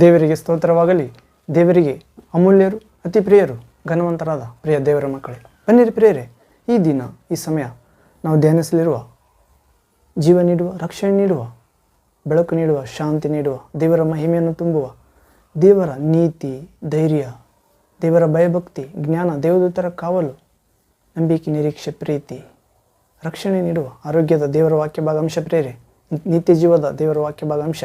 ದೇವರಿಗೆ ಸ್ತೋತ್ರವಾಗಲಿ. ದೇವರಿಗೆ ಅಮೂಲ್ಯರು, ಅತಿ ಪ್ರಿಯರು, ಘನವಂತರಾದ ಪ್ರಿಯ ದೇವರ ಮಕ್ಕಳೇ, ಬನ್ನಿರಿ ಪ್ರಿಯರೇ, ಈ ದಿನ ಈ ಸಮಯ ನಾವು ಧ್ಯಾನಿಸಲಿರುವ, ಜೀವ ನೀಡುವ, ರಕ್ಷಣೆ ನೀಡುವ, ಬೆಳಕು ನೀಡುವ, ಶಾಂತಿ ನೀಡುವ, ದೇವರ ಮಹಿಮೆಯನ್ನು ತುಂಬುವ, ದೇವರ ನೀತಿ, ಧೈರ್ಯ, ದೇವರ ಭಯಭಕ್ತಿ, ಜ್ಞಾನ, ದೇವದೂತರ ಕಾವಲು, ನಂಬಿಕೆ, ನಿರೀಕ್ಷೆ, ಪ್ರೀತಿ, ರಕ್ಷಣೆ ನೀಡುವ, ಆರೋಗ್ಯದ ದೇವರ ವಾಕ್ಯ ಭಾಗಾಂಶ ಪ್ರೇರೆ, ನಿತ್ಯ ಜೀವದ ದೇವರ ವಾಕ್ಯ ಭಾಗಾಂಶ,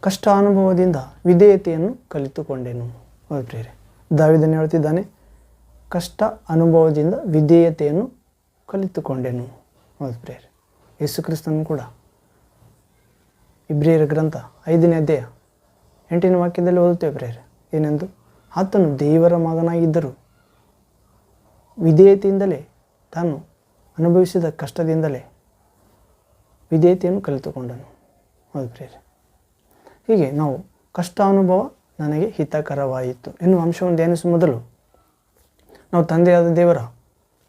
ಕಷ್ಟ ಅನುಭವದಿಂದ ವಿಧೇಯತೆಯನ್ನು ಕಲಿತುಕೊಂಡೆನು. ಹೌದು ಪ್ರೇರೆ, ದಾವೀದನು ಹೇಳ್ತಿದ್ದಾನೆ, ಕಷ್ಟ ಅನುಭವದಿಂದ ವಿಧೇಯತೆಯನ್ನು ಕಲಿತುಕೊಂಡೆನು. ಹೌದು ಪ್ರೇರೆ, ಯೇಸು ಕ್ರಿಸ್ತನು ಕೂಡ ಇಬ್ರಿಯರ ಗ್ರಂಥ 5ನೇ ಅಧ್ಯಾಯ 8ನೇ ವಾಕ್ಯದಲ್ಲಿ ಓದುತ್ತೇವೆ ಪ್ರೇರೆ, ಏನೆಂದು, ಆತನು ದೇವರ ಮಗನಾಗಿದ್ದರೂ ವಿಧೇಯತೆಯಿಂದಲೇ, ತಾನು ಅನುಭವಿಸಿದ ಕಷ್ಟದಿಂದಲೇ ವಿಧೇಯತೆಯನ್ನು ಕಲಿತುಕೊಂಡನು. ಹೌದು ಪ್ರೇರೆ, ಹೀಗೆ ನಾವು ಕಷ್ಟ ಅನುಭವ ನನಗೆ ಹಿತಕರವಾಯಿತು ಎನ್ನುವ ಅಂಶವನ್ನು ಧ್ಯಾನಿಸುವ ಮೊದಲು ನಾವು ತಂದೆಯಾದ ದೇವರ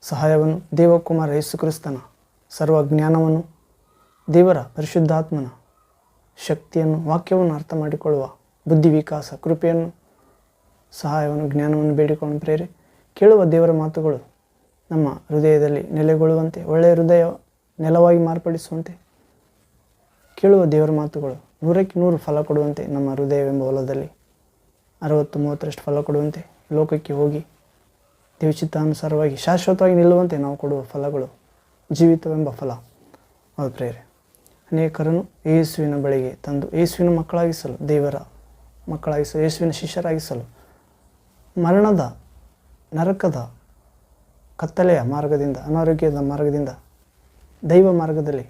ಸಹಾಯವನ್ನು, ದೇವಕುಮಾರ ಯೇಸು ಕ್ರಿಸ್ತನ ಸರ್ವಜ್ಞಾನವನ್ನು, ದೇವರ ಪರಿಶುದ್ಧಾತ್ಮನ ಶಕ್ತಿಯನ್ನು, ವಾಕ್ಯವನ್ನು ಅರ್ಥ ಮಾಡಿಕೊಳ್ಳುವ ಬುದ್ಧಿ ವಿಕಾಸ, ಕೃಪೆಯನ್ನು, ಸಹಾಯವನ್ನು, ಜ್ಞಾನವನ್ನು ಬೇಡಿಕೊಂಡು ಪ್ರೇರೆ, ಕೇಳುವ ದೇವರ ಮಾತುಗಳು ನಮ್ಮ ಹೃದಯದಲ್ಲಿ ನೆಲೆಗೊಳ್ಳುವಂತೆ, ಒಳ್ಳೆಯ ಹೃದಯ ನೆಲವಾಗಿ ಮಾರ್ಪಡಿಸುವಂತೆ, ಕೇಳುವ ದೇವರ ಮಾತುಗಳು 100ಕ್ಕೆ 100 ಫಲ ಕೊಡುವಂತೆ, ನಮ್ಮ ಹೃದಯವೆಂಬ ಹೊಲದಲ್ಲಿ 60-30ರಷ್ಟು ಫಲ ಕೊಡುವಂತೆ, ಲೋಕಕ್ಕೆ ಹೋಗಿ ದೇವಚಿತ್ತಾನುಸಾರವಾಗಿ ಶಾಶ್ವತವಾಗಿ ನಿಲ್ಲುವಂತೆ ನಾವು ಕೊಡುವ ಫಲಗಳು ಜೀವಿತವೆಂಬ ಫಲ. ಹೌದು ಪ್ರೇರೆ, ಅನೇಕರನ್ನು ಯೇಸುವಿನ ಬಳಿಗೆ ತಂದು ಯೇಸುವಿನ ಮಕ್ಕಳಾಗಿಸಲು, ದೇವರ ಮಕ್ಕಳಾಗಿಸಲು, ಯೇಸುವಿನ ಶಿಷ್ಯರಾಗಿಸಲು, ಮರಣದ, ನರಕದ, ಕತ್ತಲೆಯ ಮಾರ್ಗದಿಂದ, ಅನಾರೋಗ್ಯದ ಮಾರ್ಗದಿಂದ ದೈವ ಮಾರ್ಗದಲ್ಲಿ,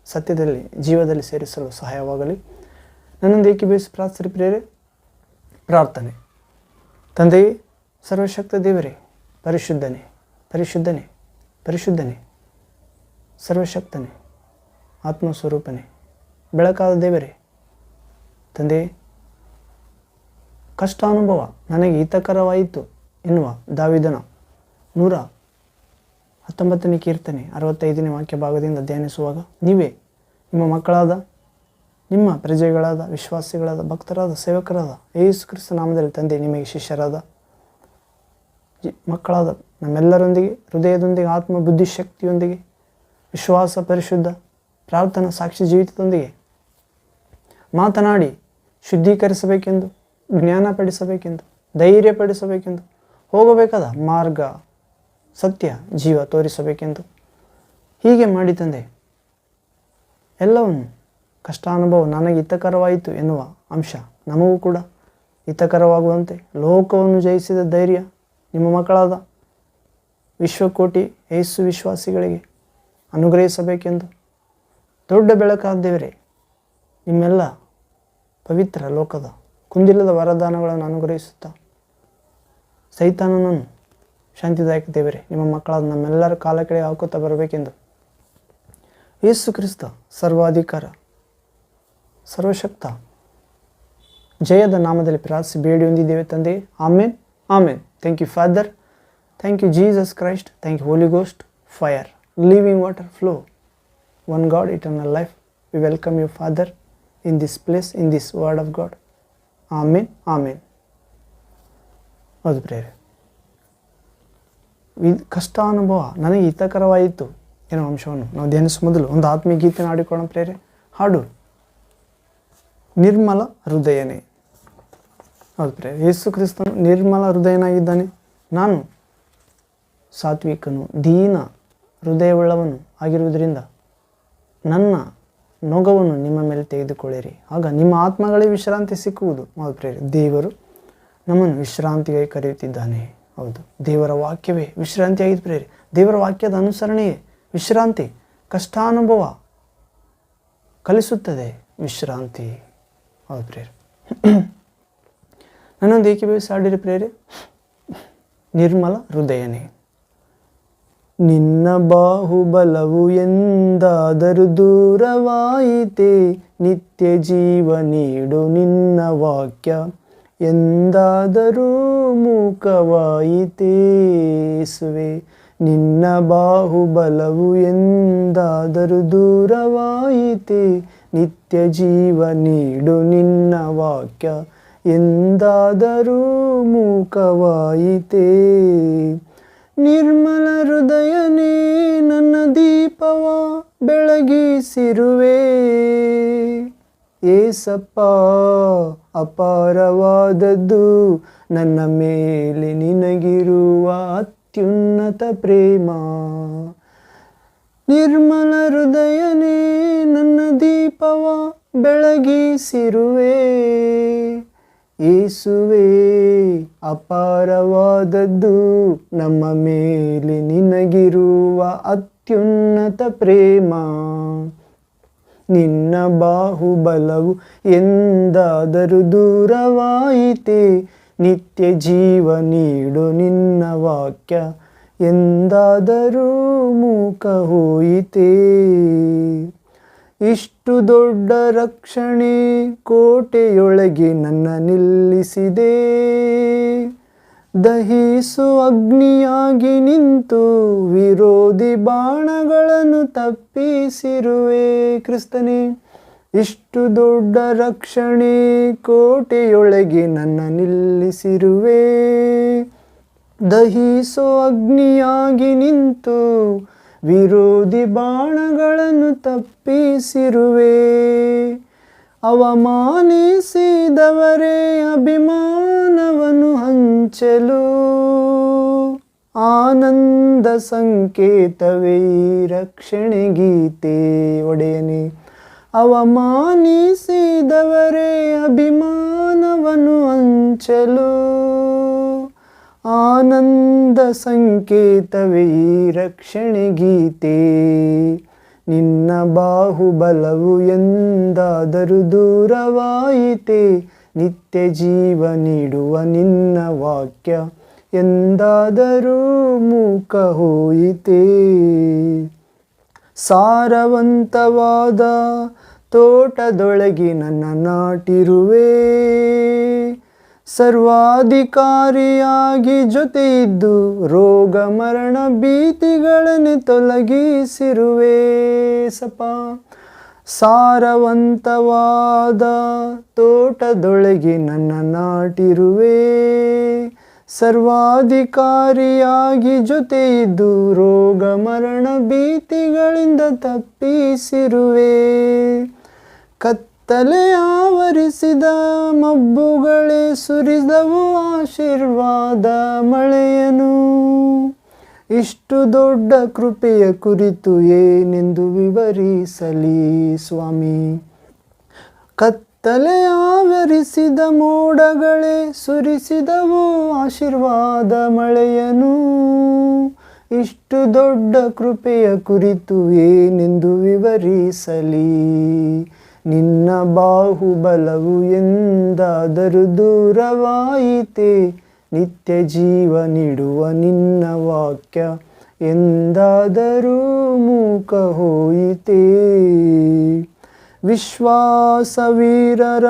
ಸತ್ಯದಲ್ಲಿ, ಜೀವದಲ್ಲಿ ಸೇರಿಸಲು ಸಹಾಯವಾಗಲಿ. ನನ್ನೊಂದು ಏಕೀಭವಿಸಿ ಪ್ರಾರ್ಥನೆ ಪ್ರೇರೆ. ಪ್ರಾರ್ಥನೆ. ತಂದೆಯೇ, ಸರ್ವಶಕ್ತ ದೇವರೇ, ಪರಿಶುದ್ಧನೇ, ಪರಿಶುದ್ಧನೇ, ಪರಿಶುದ್ಧನೇ, ಸರ್ವಶಕ್ತನೇ, ಆತ್ಮಸ್ವರೂಪನೇ, ಬೆಳಕಾದ ದೇವರೇ, ತಂದೆಯೇ, ಕಷ್ಟ ಅನುಭವ ನನಗೆ ಹಿತಕರವಾಯಿತು ಎನ್ನುವ ದಾವೀದನ 119ನೇ ಕೀರ್ತನೆ 65ನೇ ವಾಕ್ಯ ಭಾಗದಿಂದ ಧ್ಯಾನಿಸುವಾಗ, ನೀವೇ ನಿಮ್ಮ ಮಕ್ಕಳಾದ, ನಿಮ್ಮ ಪ್ರಜೆಗಳಾದ, ವಿಶ್ವಾಸಿಗಳಾದ, ಭಕ್ತರಾದ, ಸೇವಕರಾದ ಯೇಸು ಕ್ರಿಸ್ತ ನಾಮದಲ್ಲಿ ತಂದೆ ನಿಮಗೆ ಶಿಷ್ಯರಾದ ಮಕ್ಕಳಾದ ನಮ್ಮೆಲ್ಲರೊಂದಿಗೆ, ಹೃದಯದೊಂದಿಗೆ, ಆತ್ಮ ಬುದ್ಧಿ ಶಕ್ತಿಯೊಂದಿಗೆ, ವಿಶ್ವಾಸ, ಪರಿಶುದ್ಧ ಪ್ರಾರ್ಥನಾ ಸಾಕ್ಷಿ ಜೀವಿತದೊಂದಿಗೆ ಮಾತನಾಡಿ ಶುದ್ಧೀಕರಿಸಬೇಕೆಂದು, ಜ್ಞಾನಪಡಿಸಬೇಕೆಂದು, ಧೈರ್ಯಪಡಿಸಬೇಕೆಂದು, ಹೋಗಬೇಕಾದ ಮಾರ್ಗ, ಸತ್ಯ, ಜೀವ ತೋರಿಸಬೇಕೆಂದು ಹೀಗೆ ಮಾಡಿ ತಂದೆ, ಎಲ್ಲವನ್ನು ಕಷ್ಟಾನುಭವ ನನಗೆ ಹಿತಕರವಾಯಿತು ಎನ್ನುವ ಅಂಶ ನಮಗೂ ಕೂಡ ಹಿತಕರವಾಗುವಂತೆ, ಲೋಕವನ್ನು ಜಯಿಸಿದ ಧೈರ್ಯ ನಿಮ್ಮ ಮಕ್ಕಳಾದ ವಿಶ್ವಕೋಟಿ ಯೇಸು ವಿಶ್ವಾಸಿಗಳಿಗೆ ಅನುಗ್ರಹಿಸಬೇಕೆಂದು, ದೊಡ್ಡ ಬೆಳಕಾದ ದೇವರೇ, ನಿಮ್ಮೆಲ್ಲ ಪವಿತ್ರ ಲೋಕದ ಕುಂದಿಲ್ಲದ ವರದಾನಗಳನ್ನು ಅನುಗ್ರಹಿಸುತ್ತಾ, ಸೈತಾನನನ್ನು ಶಾಂತಿದಾಯಕ ದೇವರೇ, ನಿಮ್ಮ ಮಕ್ಕಳಾದ ನಮ್ಮೆಲ್ಲರ ಕಾಲ ಕೆಳಗೆ ಹಾಕುತ್ತಾ ಬರಬೇಕೆಂದು ಯೇಸು ಕ್ರಿಸ್ತ ಸರ್ವಾಧಿಕಾರ, ಸರ್ವಶಕ್ತ, ಜಯದ ನಾಮದಲ್ಲಿ ಪ್ರಾರ್ಥಿಸಿ ಬೇಡಿ ಹೊಂದಿದ್ದೇವೆ ತಂದೆ. Amen, amen. Thank you Father, thank you Jesus Christ, thank you Holy Ghost, fire, living water flow, one God, eternal life. We welcome you Father in this place, in this word of God. Amen, amen. ಹೌದು ಪ್ರೇರೆ, ಕಷ್ಟಾನುಭವ ನನಗೆ ಹಿತಕರವಾಯಿತು ಎನ್ನುವ ಅಂಶವನ್ನು ನಾವು ಧ್ಯಾನಿಸುವ ಮೊದಲು ಒಂದು ಆತ್ಮೀಯ ಗೀತೆಯನ್ನು ಹಾಡಿಕೊಳ್ಳೋಣ ಪ್ರೇರೆ. ಹಾಡು ನಿರ್ಮಲ ಹೃದಯನೇ. ಹೌದು ಪ್ರೇರೆ, ಯೇಸು ಕ್ರಿಸ್ತನು ನಿರ್ಮಲ ಹೃದಯನಾಗಿದ್ದಾನೆ. ನಾನು ಸಾತ್ವಿಕನು, ದೀನ ಹೃದಯವುಳ್ಳವನು ಆಗಿರುವುದರಿಂದ ನನ್ನ ನೊಗವನ್ನು ನಿಮ್ಮ ಮೇಲೆ ತೆಗೆದುಕೊಳ್ಳಿರಿ, ಆಗ ನಿಮ್ಮ ಆತ್ಮಗಳೇ ವಿಶ್ರಾಂತಿ ಸಿಕ್ಕುವುದು. ಹೌದು ಪ್ರೇರೆ, ದೇವರು ನಮ್ಮನ್ನು ವಿಶ್ರಾಂತಿಗೆ ಕರೆಯುತ್ತಿದ್ದಾನೆ. ಹೌದು, ದೇವರ ವಾಕ್ಯವೇ ವಿಶ್ರಾಂತಿಯಾಗಿದೆ ಪ್ರೇರೆ. ದೇವರ ವಾಕ್ಯದ ಅನುಸರಣೆಯೇ ವಿಶ್ರಾಂತಿ. ಕಷ್ಟಾನುಭವ ಕಲಿಸುತ್ತದೆ ವಿಶ್ರಾಂತಿ. ಹೌದು ಪ್ರೇರೆ, ನನ್ನೊಂದು ಏಕೀಭವಿಸಿ ಹಾಡಿರಿ ಪ್ರೇರೆ. ನಿರ್ಮಲ ಹೃದಯನೇ. ನಿನ್ನ ಬಾಹುಬಲವು ಎಂದಾದರೂ ದೂರವಾಯಿತೆ, ನಿತ್ಯ ಜೀವ ನೀಡು ನಿನ್ನ ವಾಕ್ಯ ಎಂದಾದರೂ ಮೂಕವಾಯಿತೇಸುವೆ. ನಿನ್ನ ಬಾಹುಬಲವು ಎಂದಾದರೂ ದೂರವಾಯಿತೆ, ನಿತ್ಯ ಜೀವ ನೀಡು ನಿನ್ನ ವಾಕ್ಯ ಎಂದಾದರೂ ಮೂಕವಾಯಿತೇ. ನಿರ್ಮಲ ಹೃದಯನೇ ನನ್ನ ದೀಪವ ಬೆಳಗಿಸಿರುವೆ. ಏಸಪ್ಪ ಅಪಾರವಾದದ್ದು ನನ್ನ ಮೇಲೆ ನಿನಗಿರುವ ಅತ್ಯುನ್ನತ ಪ್ರೇಮ. ನಿರ್ಮಲ ಹೃದಯನೇ ನನ್ನ ದೀಪವ ಬೆಳಗಿಸಿರುವೆ. ಯೇಸುವೇ ಅಪಾರವಾದದ್ದು ನಮ್ಮ ಮೇಲೆ ನಿನಗಿರುವ ಅತ್ಯುನ್ನತ ಪ್ರೇಮ. ನಿನ್ನ ಬಾಹುಬಲವು ಎಂದಾದರೂ ದೂರವಾಯಿತೆ. ನಿತ್ಯ ಜೀವ ನೀಡು ನಿನ್ನ ವಾಕ್ಯ ಎಂದಾದರೂ ಮೂಕ ಹೋಯಿತೇ. ಇಷ್ಟು ದೊಡ್ಡ ರಕ್ಷಣೆ ಕೋಟೆಯೊಳಗೆ ನನ್ನ ನಿಲ್ಲಿಸಿದೆ. ದಹಿಸು ಅಗ್ನಿಯಾಗಿ ನಿಂತು ವಿರೋಧಿ ಬಾಣಗಳನ್ನು ತಪ್ಪಿಸಿರುವೆ. ಕ್ರಿಸ್ತನೇ, ಇಷ್ಟು ದೊಡ್ಡ ರಕ್ಷಣೆ ಕೋಟೆಯೊಳಗೆ ನನ್ನ ನಿಲ್ಲಿಸಿರುವೆ. ದಹಿಸೋ ಅಗ್ನಿಯಾಗಿ ನಿಂತು ವಿರೋಧಿ ಬಾಣಗಳನ್ನು ತಪ್ಪಿಸಿರುವೆ. ಅವಮಾನಿಸಿದವರೇ ಅಭಿಮಾನವನ್ನು ಹಂಚಲು ಆನಂದ ಸಂಕೇತವೇ ರಕ್ಷಣೆ ಗೀತೆ. ಒಡೆಯನೇ, ಅವಮಾನಿಸಿದವರೇ ಅಭಿಮಾನವನ್ನು ಹಂಚಲು ಆನಂದ ಸಂಕೇತವೇ ರಕ್ಷಣೆ ಗೀತೆ. ನಿನ್ನ ಬಾಹುಬಲವು ಎಂದಾದರೂ ದೂರವಾಯಿತೆ. ನಿತ್ಯ ಜೀವ ನೀಡುವ ನಿನ್ನ ವಾಕ್ಯ ಎಂದಾದರೂ ಮೂಕ ಹೋಯಿತೆ. ಸಾರವಂತವಾದ ತೋಟದೊಳಗೆ ನನ್ನ ನಾಟಿರುವೆ. ಸರ್ವಾಧಿಕಾರಿಯಾಗಿ ಜೊತೆ ಇದ್ದು ರೋಗ ಮರಣ ಭೀತಿಗಳನ್ನು ತೊಲಗಿಸಿರುವೆ. ಸಾರವಂತವಾದ ತೋಟದೊಳಗೆ ನನ್ನ ನಾಟಿರುವೆ. ಸರ್ವಾಧಿಕಾರಿಯಾಗಿ ಜೊತೆ ಇದ್ದು ರೋಗ ಮರಣ ಭೀತಿಗಳಿಂದ ತಪ್ಪಿಸಿರುವೆ. ಕತ್ತಲೆ ಆವರಿಸಿದ ಮಬ್ಬುಗಳೇ ಸುರಿದವು ಆಶೀರ್ವಾದ ಮಳೆಯನು. ಇಷ್ಟು ದೊಡ್ಡ ಕೃಪೆಯ ಕುರಿತು ಏನೆಂದು ವಿವರಿಸಲಿ ಸ್ವಾಮಿ. ಕತ್ತಲೆ ಆವರಿಸಿದ ಮೋಡಗಳೇ ಸುರಿಸಿದವು ಆಶೀರ್ವಾದ ಮಳೆಯನು. ಇಷ್ಟು ದೊಡ್ಡ ಕೃಪೆಯ ಕುರಿತು ಏನೆಂದು ವಿವರಿಸಲಿ. ನಿನ್ನ ಬಾಹುಬಲವು ಎಂದಾದರೂ ದೂರವಾಯಿತೆ. ನಿತ್ಯ ಜೀವ ನೀಡುವ ನಿನ್ನ ವಾಕ್ಯ ಎಂದಾದರೂ ಮೂಕ ಹೋಯಿತೆ. ವಿಶ್ವಾಸವೀರರ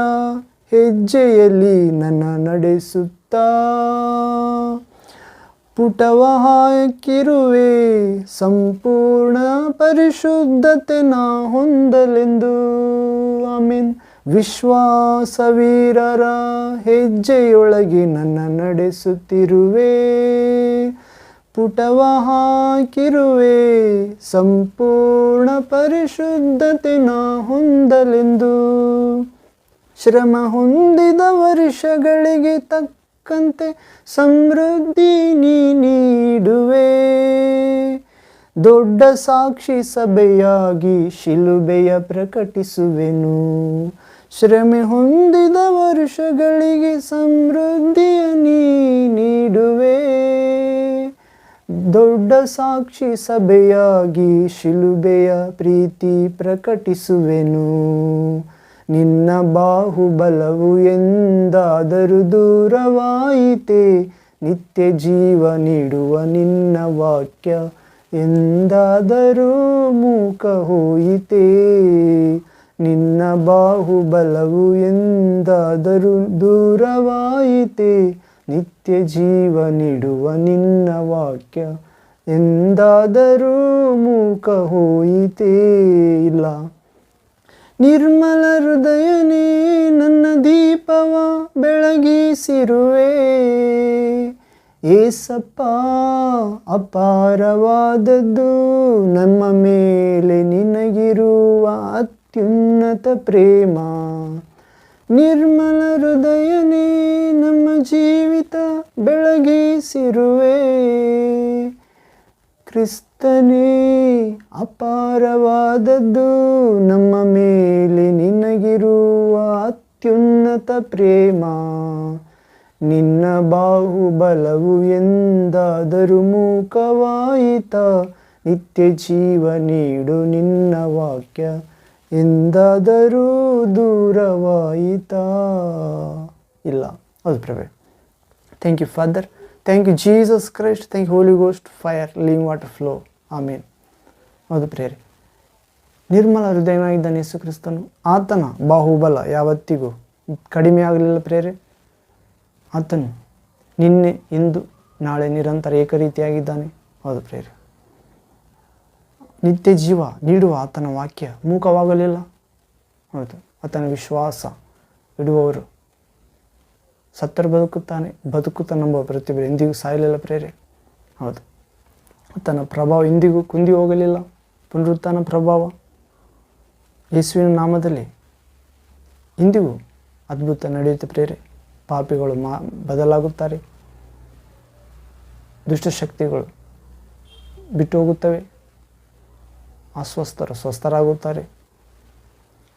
ಹೆಜ್ಜೆಯಲ್ಲಿ ನನ್ನ ನಡೆಸುತ್ತಾ ಪುಟವ ಹಾಕಿರುವೆ. ಸಂಪೂರ್ಣ ಪರಿಶುದ್ಧತೆ ನಾ ಹೊಂದಲೆಂದು. ಆಮೆನ್. ವಿಶ್ವಾಸವೀರರ ಹೆಜ್ಜೆಯೊಳಗೆ ನನ್ನ ನಡೆಸುತ್ತಿರುವೆ. ಪುಟವ ಹಾಕಿರುವೆ. ಸಂಪೂರ್ಣ ಪರಿಶುದ್ಧತೆ ನಾ ಹೊಂದಲೆಂದು. ಶ್ರಮ ಹೊಂದಿದ ವರ್ಷಗಳಿಗೆ ತಕ್ಕಂತೆ ಸಮೃದ್ಧಿ ನೀ ನೀಡುವೆ. ದೊಡ್ಡ ಸಾಕ್ಷಿ ಸಭೆಯಾಗಿ ಶಿಲುಬೆಯ ಪ್ರಕಟಿಸುವೆನು. ಶ್ರಮೆ ಹೊಂದಿದ ವರ್ಷಗಳಿಗೆ ಸಮೃದ್ಧಿಯ ನೀ ನೀಡುವೆ. ದೊಡ್ಡ ಸಾಕ್ಷಿ ಸಭೆಯಾಗಿ ಶಿಲುಬೆಯ ಪ್ರೀತಿ ಪ್ರಕಟಿಸುವೆನು. ನಿನ್ನ ಬಾಹುಬಲವು ಎಂದಾದರೂ ದೂರವಾಯಿತೆ. ನಿತ್ಯ ಜೀವ ನೀಡುವ ನಿನ್ನ ವಾಕ್ಯ ಎಂದಾದರೂ ಮೂಕ ಹೋಯಿತೆ. ನಿನ್ನ ಬಾಹುಬಲವು ಎಂದಾದರೂ ದೂರವಾಯಿತೆ. ನಿತ್ಯ ಜೀವ ನೀಡುವ ನಿನ್ನ ವಾಕ್ಯ ಎಂದಾದರೂ ಮೂಕ ಹೋಯಿತೇ. ಇಲ್ಲ, ನಿರ್ಮಲ ಹೃದಯನೇ ನನ್ನ ದೀಪವ ಬೆಳಗಿಸಿರುವೆ. ಏಸಪ್ಪ, ಅಪಾರವಾದದ್ದು ನಮ್ಮ ಮೇಲೆ ನಿನಗಿರುವ ಅತ್ಯುನ್ನತ ಪ್ರೇಮ. ನಿರ್ಮಲ ಹೃದಯನೇ ನಮ್ಮ ಜೀವಿತ ಬೆಳಗಿಸಿರುವೆ. ಕ್ರಿಸ್ತನೇ, ಅಪಾರವಾದದ್ದು ನಮ್ಮ ಮೇಲೆ ನಿನಗಿರುವ ಅತ್ಯುನ್ನತ ಪ್ರೇಮ. ನಿನ್ನ ಬಾಹುಬಲವು ಎಂದಾದರೂ ಮೂಕವಾಯಿತ, ನಿತ್ಯ ಜೀವ ನೀಡು ನಿನ್ನ ವಾಕ್ಯ ಎಂದಾದರೂ ದೂರವಾಯಿತಾ? ಇಲ್ಲ. ಹೌದು ಪ್ರಭೆ. Thank you Father, thank you Jesus Christ, thank you Holy Ghost fire living water flow. Amen. ಹೌದು ಪ್ರೇರೆ, ನಿರ್ಮಲ ಹೃದಯನಾಗಿದ್ದಾನೆ ಯೇಸು ಕ್ರಿಸ್ತನು. ಆತನ ಬಾಹುಬಲ ಯಾವತ್ತಿಗೂ ಕಡಿಮೆ ಆಗಲಿಲ್ಲ ಪ್ರೇರೆ. ಆತನು ನಿನ್ನೆ, ಇಂದು, ನಾಳೆ ನಿರಂತರ ಏಕರೀತಿಯಾಗಿದ್ದಾನೆ. ಹೌದು ಪ್ರೇರೆ, ನಿತ್ಯ ಜೀವ ನೀಡುವ ಆತನ ವಾಕ್ಯ ಮೂಕವಾಗಲಿಲ್ಲ. ಹೌದು, ಆತನ ವಿಶ್ವಾಸ ಇಡುವವರು ಸತ್ತರು ಬದುಕುತ್ತಾನೆ, ಬದುಕುತ್ತಾನೆಂಬ ಪ್ರತಿಭೆ ಎಂದಿಗೂ ಸಾಯಲಿಲ್ಲ ಪ್ರೇರೆ. ಹೌದು, ಆತನ ಪ್ರಭಾವ ಎಂದಿಗೂ ಕುಂದಿ ಹೋಗಲಿಲ್ಲ. ಪುನರುತ್ಥಾನ ಪ್ರಭಾವ ಯೇಸುವಿನ ನಾಮದಲ್ಲಿ ಇಂದಿಗೂ ಅದ್ಭುತ ನಡೆಯುತ್ತೆ ಪ್ರೇರೆ. ಪಾಪಿಗಳು ಬದಲಾಗುತ್ತಾರೆ, ದುಷ್ಟಶಕ್ತಿಗಳು ಬಿಟ್ಟು ಹೋಗುತ್ತವೆ, ಅಸ್ವಸ್ಥರು ಸ್ವಸ್ಥರಾಗುತ್ತಾರೆ,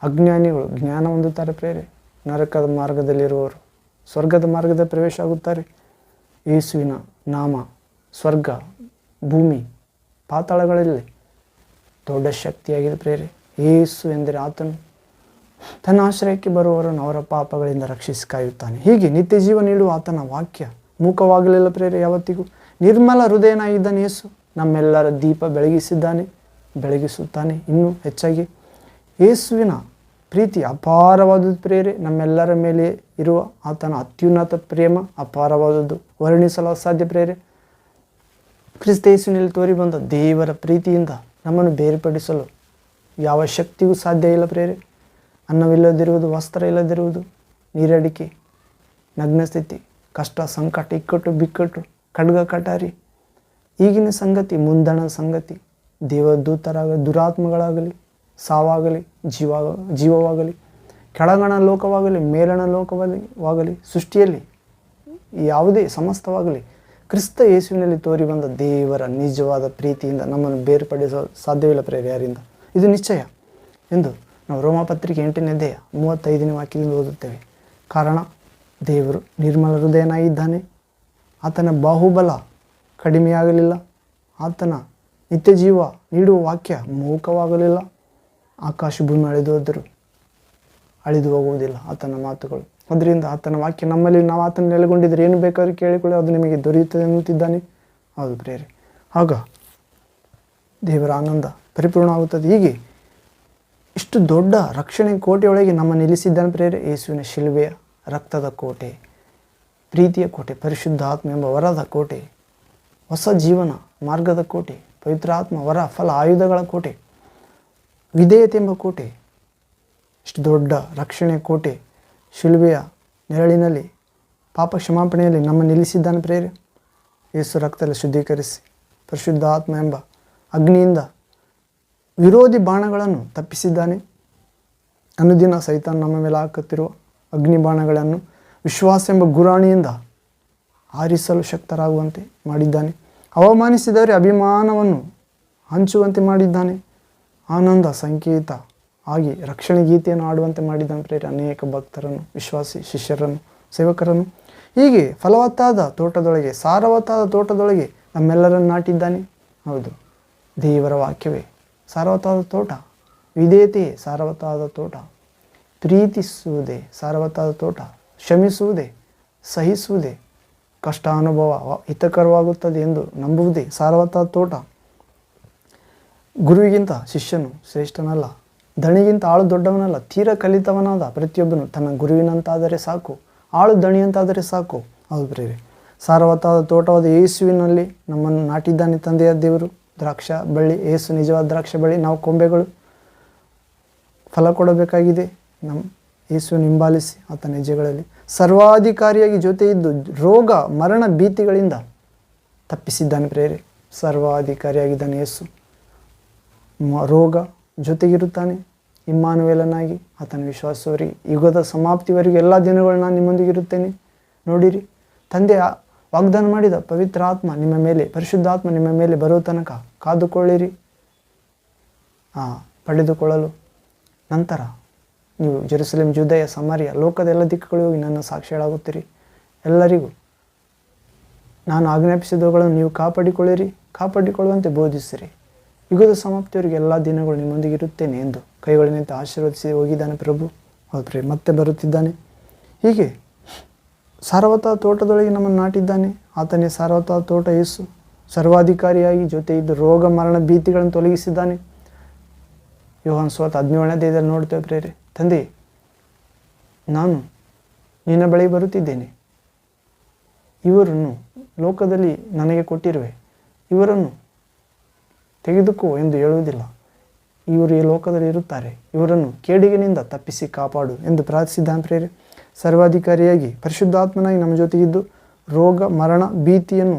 ಅಜ್ಞಾನಿಗಳು ಜ್ಞಾನ ಹೊಂದುತ್ತಾರೆ ಪ್ರೇರೆ. ನರಕದ ಮಾರ್ಗದಲ್ಲಿರುವವರು ಸ್ವರ್ಗದ ಮಾರ್ಗದ ಪ್ರವೇಶ ಆಗುತ್ತಾರೆ. ಯೇಸುವಿನ ನಾಮ ಸ್ವರ್ಗ, ಭೂಮಿ, ಪಾತಾಳಗಳಲ್ಲಿ ದೊಡ್ಡ ಶಕ್ತಿಯಾಗಿದೆ ಪ್ರೇರೆ. ಯೇಸು ಎಂದರೆ ಆತನು ತನ್ನ ಆಶ್ರಯಕ್ಕೆ ಬರುವವರನ್ನು ಅವರ ಪಾಪಗಳಿಂದ ರಕ್ಷಿಸಿ ಕಾಯುತ್ತಾನೆ. ಹೀಗೆ ನಿತ್ಯ ಜೀವ ನೀಡುವ ಆತನ ವಾಕ್ಯ ಮೂಕವಾಗಲಿಲ್ಲ ಪ್ರೇರೆ ಯಾವತ್ತಿಗೂ. ನಿರ್ಮಲ ಹೃದಯನಾಗಿದ್ದಾನೆ ಯೇಸು. ನಮ್ಮೆಲ್ಲರ ದೀಪ ಬೆಳಗಿಸುತ್ತಾನೆ. ಇನ್ನೂ ಹೆಚ್ಚಾಗಿ ಯೇಸುವಿನ ಪ್ರೀತಿ ಅಪಾರವಾದದ್ದು ಪ್ರೇರೆ. ನಮ್ಮೆಲ್ಲರ ಮೇಲೆ ಇರುವ ಆತನ ಅತ್ಯುನ್ನತ ಪ್ರೇಮ ಅಪಾರವಾದದ್ದು, ವರ್ಣಿಸಲು ಅಸಾಧ್ಯ ಪ್ರೇರೆ. ಕ್ರಿಸ್ತ ಯೇಸುವಿನಲ್ಲಿ ತೋರಿ ಬಂದ ದೇವರ ಪ್ರೀತಿಯಿಂದ ನಮ್ಮನ್ನು ಬೇರ್ಪಡಿಸಲು ಯಾವ ಶಕ್ತಿಗೂ ಸಾಧ್ಯ ಇಲ್ಲ ಪ್ರೇರೆ. ಅನ್ನವಿಲ್ಲದಿರುವುದು, ವಸ್ತ್ರ ಇಲ್ಲದಿರುವುದು, ನೀರಡಿಕೆ, ನಗ್ನ ಸ್ಥಿತಿ, ಕಷ್ಟ, ಸಂಕಟ, ಇಕ್ಕಟ್ಟು, ಬಿಕ್ಕಟ್ಟು, ಖಡ್ಗ, ಕಟಾರಿ, ಈಗಿನ ಸಂಗತಿ, ಮುಂದಣದ ಸಂಗತಿ, ದೇವದೂತರಾಗಲಿ, ದುರಾತ್ಮಗಳಾಗಲಿ, ಸಾವಾಗಲಿ, ಜೀವವಾಗಲಿ, ಕೆಳಗಣ ಲೋಕವಾಗಲಿ, ಮೇಲಣ ಲೋಕವಾಗಲಿ, ಸೃಷ್ಟಿಯಲ್ಲಿ ಯಾವುದೇ ಸಮಸ್ತವಾಗಲಿ ಕ್ರಿಸ್ತ ಯೇಸುವಿನಲ್ಲಿ ತೋರಿ ಬಂದ ದೇವರ ನಿಜವಾದ ಪ್ರೀತಿಯಿಂದ ನಮ್ಮನ್ನು ಬೇರ್ಪಡಿಸಲು ಸಾಧ್ಯವಿಲ್ಲ ಪ್ರೇರೆ ಯಾರಿಂದ. ಇದು ನಿಶ್ಚಯ ಎಂದು ನಾವು ರೋಮಪತ್ರಿಕೆ 8ನೇ ಅಧ್ಯಾಯ 35ನೇ ವಾಕ್ಯದಿಂದ ಓದುತ್ತೇವೆ. ಕಾರಣ ದೇವರು ನಿರ್ಮಲ ಹೃದಯನಾಗಿದ್ದಾನೆ. ಆತನ ಬಾಹುಬಲ ಕಡಿಮೆಯಾಗಲಿಲ್ಲ. ಆತನ ನಿತ್ಯ ಜೀವ ನೀಡುವ ವಾಕ್ಯ ಮೂಕವಾಗಲಿಲ್ಲ. ಆಕಾಶ ಭೂಮಿ ಅಳಿದು ಹೋಗುವುದಿಲ್ಲ ಆತನ ಮಾತುಗಳು. ಅದರಿಂದ ಆತನ ವಾಕ್ಯ ನಮ್ಮಲ್ಲಿ ನಾವು ಆತನ ನೆಲೆಗೊಂಡಿದ್ದರೆ ಏನು ಬೇಕಾದ್ರೂ ಕೇಳಿಕೊಳ್ಳಿ, ಅದು ನಿಮಗೆ ದೊರೆಯುತ್ತದೆ ಎನ್ನುತ್ತಿದ್ದಾನೆ. ಹೌದು ಪ್ರೇರೆ, ಆಗ ದೇವರ ಆನಂದ ಪರಿಪೂರ್ಣ ಆಗುತ್ತದೆ. ಹೀಗೆ ಇಷ್ಟು ದೊಡ್ಡ ರಕ್ಷಣೆ ಕೋಟೆಯೊಳಗೆ ನಮ್ಮ ನಿಲ್ಲಿಸಿದ್ದಾನೆ ಪ್ರೇರೆ. ಯೇಸುವಿನ ಶಿಲುಬೆಯ ರಕ್ತದ ಕೋಟೆ, ಪ್ರೀತಿಯ ಕೋಟೆ, ಪರಿಶುದ್ಧ ಆತ್ಮ ಎಂಬ ವರದ ಕೋಟೆ, ಹೊಸ ಜೀವನ ಮಾರ್ಗದ ಕೋಟೆ, ಪವಿತ್ರ ಆತ್ಮ ವರ ಫಲ ಆಯುಧಗಳ ಕೋಟೆ, ವಿಧೇಯತೆ ಎಂಬ ಕೋಟೆ, ಇಷ್ಟು ದೊಡ್ಡ ರಕ್ಷಣೆ ಕೋಟೆ ಶಿಲುಬೆಯ ನೆರಳಿನಲ್ಲಿ ಪಾಪ ಕ್ಷಮಾಪಣೆಯಲ್ಲಿ ನಮ್ಮ ನಿಲ್ಲಿಸಿದ್ದಾನೆ ಪ್ರೇರೆ. ಯೇಸು ರಕ್ತದಲ್ಲಿ ಶುದ್ಧೀಕರಿಸಿ ಪರಿಶುದ್ಧ ಆತ್ಮ ಎಂಬ ಅಗ್ನಿಯಿಂದ ವಿರೋಧಿ ಬಾಣಗಳನ್ನು ತಪ್ಪಿಸಿದ್ದಾನೆ. ಅನುದಿನ ಸೈತಾನ್ ನಮ್ಮ ಮೇಲೆ ಹಾಕುತ್ತಿರುವ ಅಗ್ನಿ ಬಾಣಗಳನ್ನು ವಿಶ್ವಾಸ ಎಂಬ ಗುರಾಣಿಯಿಂದ ಹಾರಿಸಲು ಶಕ್ತರಾಗುವಂತೆ ಮಾಡಿದ್ದಾನೆ. ಅವಮಾನಿಸಿದವರೇ ಅಭಿಮಾನವನ್ನು ಹಂಚುವಂತೆ ಮಾಡಿದ್ದಾನೆ. ಆನಂದ ಸಂಕೇತ ಆಗಿ ರಕ್ಷಣೆ ಗೀತೆಯನ್ನು ಆಡುವಂತೆ ಮಾಡಿದ್ದಾನೆ ಪ್ರೇರೆ. ಅನೇಕ ಭಕ್ತರನ್ನು, ವಿಶ್ವಾಸಿ ಶಿಷ್ಯರನ್ನು, ಸೇವಕರನ್ನು ಹೀಗೆ ಫಲವತ್ತಾದ ತೋಟದೊಳಗೆ, ಸಾರವತ್ತಾದ ತೋಟದೊಳಗೆ ನಮ್ಮೆಲ್ಲರನ್ನು ನಾಟಿದ್ದಾನೆ. ಹೌದು, ದೇವರ ವಾಕ್ಯವೇ ಸಾರವತ್ತಾದ ತೋಟ, ವಿಧೇಯತೆಯೇ ಸಾರವತ್ತಾದ ತೋಟ, ಪ್ರೀತಿಸುವುದೇ ಸಾರವತ್ತಾದ ತೋಟ, ಕ್ಷಮಿಸುವುದೇ, ಸಹಿಸುವುದೇ, ಕಷ್ಟ ಅನುಭವ ಹಿತಕರವಾಗುತ್ತದೆ ಎಂದು ನಂಬುವುದೇ ಸಾರವತ್ತಾದ ತೋಟ. ಗುರುವಿಗಿಂತ ಶಿಷ್ಯನು ಶ್ರೇಷ್ಠನಲ್ಲ, ದಣಿಗಿಂತ ಆಳು ದೊಡ್ಡವನಲ್ಲ. ತೀರ ಕಲಿತವನಾದ ಪ್ರತಿಯೊಬ್ಬನು ತನ್ನ ಗುರುವಿನಂತಾದರೆ ಸಾಕು, ಆಳು ದಣಿಯಂತಾದರೆ ಸಾಕು. ಹೌದು ಪ್ರೇರೆ, ಸಾರವತ್ತಾದ ತೋಟವಾದ ಯೇಸುವಿನಲ್ಲಿ ನಮ್ಮನ್ನು ನಾಟಿದ್ದಾನೆ ತಂದೆಯ ದೇವರು. ದ್ರಾಕ್ಷ ಬಳ್ಳಿ, ಯೇಸು ನಿಜವಾದ ದ್ರಾಕ್ಷ ಬಳ್ಳಿ, ನಾವು ಕೊಂಬೆಗಳು. ಫಲ ಕೊಡಬೇಕಾಗಿದೆ. ನಮ್ಮ ಯೇಸುವನ್ನು ಹಿಂಬಾಲಿಸಿ ಆತನ ಹೆಜ್ಜೆಗಳಲ್ಲಿ ಸರ್ವಾಧಿಕಾರಿಯಾಗಿ ಜೊತೆ ಇದ್ದು ರೋಗ ಮರಣ ಭೀತಿಗಳಿಂದ ತಪ್ಪಿಸಿದ್ದಾನೆ ಪ್ರೇರೆ. ಸರ್ವಾಧಿಕಾರಿಯಾಗಿದ್ದಾನೆ ಯೇಸು. ರೋಗ ಜೊತೆಗಿರುತ್ತಾನೆ. ಇಮ್ಮಾನುವೇಲನಾಗಿ ಆತನ ವಿಶ್ವಾಸವರಿಗೆ ಯುಗದ ಸಮಾಪ್ತಿವರೆಗೆ ಎಲ್ಲ ದಿನಗಳು ನಾನು ನಿಮ್ಮೊಂದಿಗಿರುತ್ತೇನೆ. ನೋಡಿರಿ, ತಂದೆ ವಾಗ್ದಾನ ಮಾಡಿದ ಪವಿತ್ರ ಆತ್ಮ ನಿಮ್ಮ ಮೇಲೆ, ಪರಿಶುದ್ಧಾತ್ಮ ನಿಮ್ಮ ಮೇಲೆ ಬರೋ ತನಕ ಕಾದುಕೊಳ್ಳಿರಿ. ಪಡೆದುಕೊಳ್ಳಲು ನಂತರ ನೀವು ಜೆರುಸಲೇಮ್, ಜುದಯ, ಸಮಾರ್ಯ, ಲೋಕದ ಎಲ್ಲ ದಿಕ್ಕುಗಳು ಹೋಗಿ ನನ್ನ ಸಾಕ್ಷಿಗಳಾಗುತ್ತೀರಿ. ಎಲ್ಲರಿಗೂ ನಾನು ಆಜ್ಞಾಪಿಸಿದವುಗಳನ್ನು ನೀವು ಕಾಪಾಡಿಕೊಳ್ಳುವಂತೆ ಬೋಧಿಸಿರಿ. ಯುಗದ ಸಮಾಪ್ತಿಯವರಿಗೆ ಎಲ್ಲ ದಿನಗಳು ನಿಮ್ಮೊಂದಿಗಿರುತ್ತೇನೆ ಎಂದು ಕೈಗಳಿನಿಂದ ಆಶೀರ್ವದಿಸಿ ಹೋಗಿದ್ದಾನೆ ಪ್ರಭು. ಹೌದು, ಮತ್ತೆ ಬರುತ್ತಿದ್ದಾನೆ. ಹೀಗೆ ಸಾರವತ್ತಾದ ತೋಟದೊಳಗೆ ನಮ್ಮನ್ನು ನಾಟಿದ್ದಾನೆ. ಆತನೇ ಸಾರವತ್ತಾದ ತೋಟ ಯೇಸು. ಸರ್ವಾಧಿಕಾರಿಯಾಗಿ ಜೊತೆ ಇದ್ದು ರೋಗ ಮರಣ ಭೀತಿಗಳನ್ನು ತೊಲಗಿಸಿದ್ದಾನೆ. ಯೋಹಾನ ಸುವಾರ್ತೆ 17ನೇ ಅಧ್ಯಾಯದಲ್ಲಿ ನೋಡ್ತೇವೆ ಪ್ರೇರೆ. ತಂದೆ, ನಾನು ನಿನ್ನ ಬಳಿ ಬರುತ್ತಿದ್ದೇನೆ. ಇವರನ್ನು ಲೋಕದಲ್ಲಿ ನನಗೆ ಕೊಟ್ಟಿರುವೆ, ಇವರನ್ನು ತೆಗೆದುಕೋ ಎಂದು ಹೇಳುವುದಿಲ್ಲ. ಇವರು ಈ ಲೋಕದಲ್ಲಿ ಇರುತ್ತಾರೆ, ಇವರನ್ನು ಕೇಡಿಗಿನಿಂದ ತಪ್ಪಿಸಿ ಕಾಪಾಡು ಎಂದು ಪ್ರಾರ್ಥಿಸಿದ್ದಾನೆ ಪ್ರೇರೆ. ಸರ್ವಾಧಿಕಾರಿಯಾಗಿ ಪರಿಶುದ್ಧಾತ್ಮನಾಗಿ ನಮ್ಮ ಜೊತೆಗಿದ್ದು ರೋಗ ಮರಣ ಭೀತಿಯನ್ನು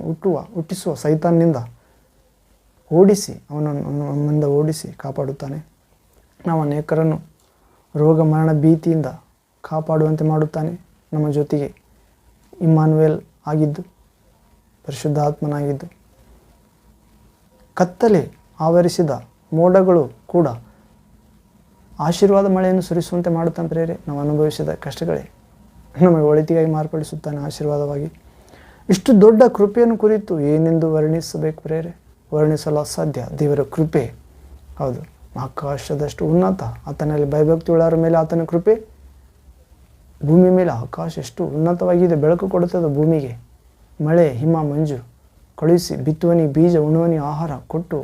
ಹುಟ್ಟಿಸುವ ಸೈತಾನ್ನಿಂದ ನಮ್ಮಿಂದ ಓಡಿಸಿ ಕಾಪಾಡುತ್ತಾನೆ. ನಾವು ಅನೇಕರನ್ನು ರೋಗ ಮರಣ ಭೀತಿಯಿಂದ ಕಾಪಾಡುವಂತೆ ಮಾಡುತ್ತಾನೆ. ನಮ್ಮ ಜೊತೆಗೆ ಇಮ್ಮಾನುವೇಲ್ ಆಗಿದ್ದು, ಪರಿಶುದ್ಧಾತ್ಮನಾಗಿದ್ದು, ಕತ್ತಲೆ ಆವರಿಸಿದ ಮೋಡಗಳು ಕೂಡ ಆಶೀರ್ವಾದ ಮಳೆಯನ್ನು ಸುರಿಸುವಂತೆ ಮಾಡುತ್ತಾನೆ ಪ್ರೇರೆ. ನಾವು ಅನುಭವಿಸಿದ ಕಷ್ಟಗಳೇ ನಮಗೆ ಒಳಿತಿಗಾಗಿ ಮಾರ್ಪಡಿಸುತ್ತಾನೆ ಆಶೀರ್ವಾದವಾಗಿ. ಇಷ್ಟು ದೊಡ್ಡ ಕೃಪೆಯನ್ನು ಕುರಿತು ಏನೆಂದು ವರ್ಣಿಸಬೇಕು ಪ್ರೇರೆ? ವರ್ಣಿಸಲು ಅಸಾಧ್ಯ. ದೇವರ ಕೃಪೆ, ಹೌದು, ಆಕಾಶದಷ್ಟು ಉನ್ನತ. ಆತನಲ್ಲಿ ಭಯಭಕ್ತಿ ಉಳ್ಳವರ ಮೇಲೆ ಆತನ ಕೃಪೆ, ಭೂಮಿ ಮೇಲೆ ಆಕಾಶ ಎಷ್ಟು ಉನ್ನತವಾಗಿದೆ. ಬೆಳಕು ಕೊಡುತ್ತದೆ ಭೂಮಿಗೆ. ಮಳೆ, ಹಿಮ, ಮಂಜು ಕಳುಹಿಸಿ ಬಿತ್ತುವನಿ ಬೀಜ, ಉಣ್ಣುವನಿ ಆಹಾರ ಕೊಟ್ಟು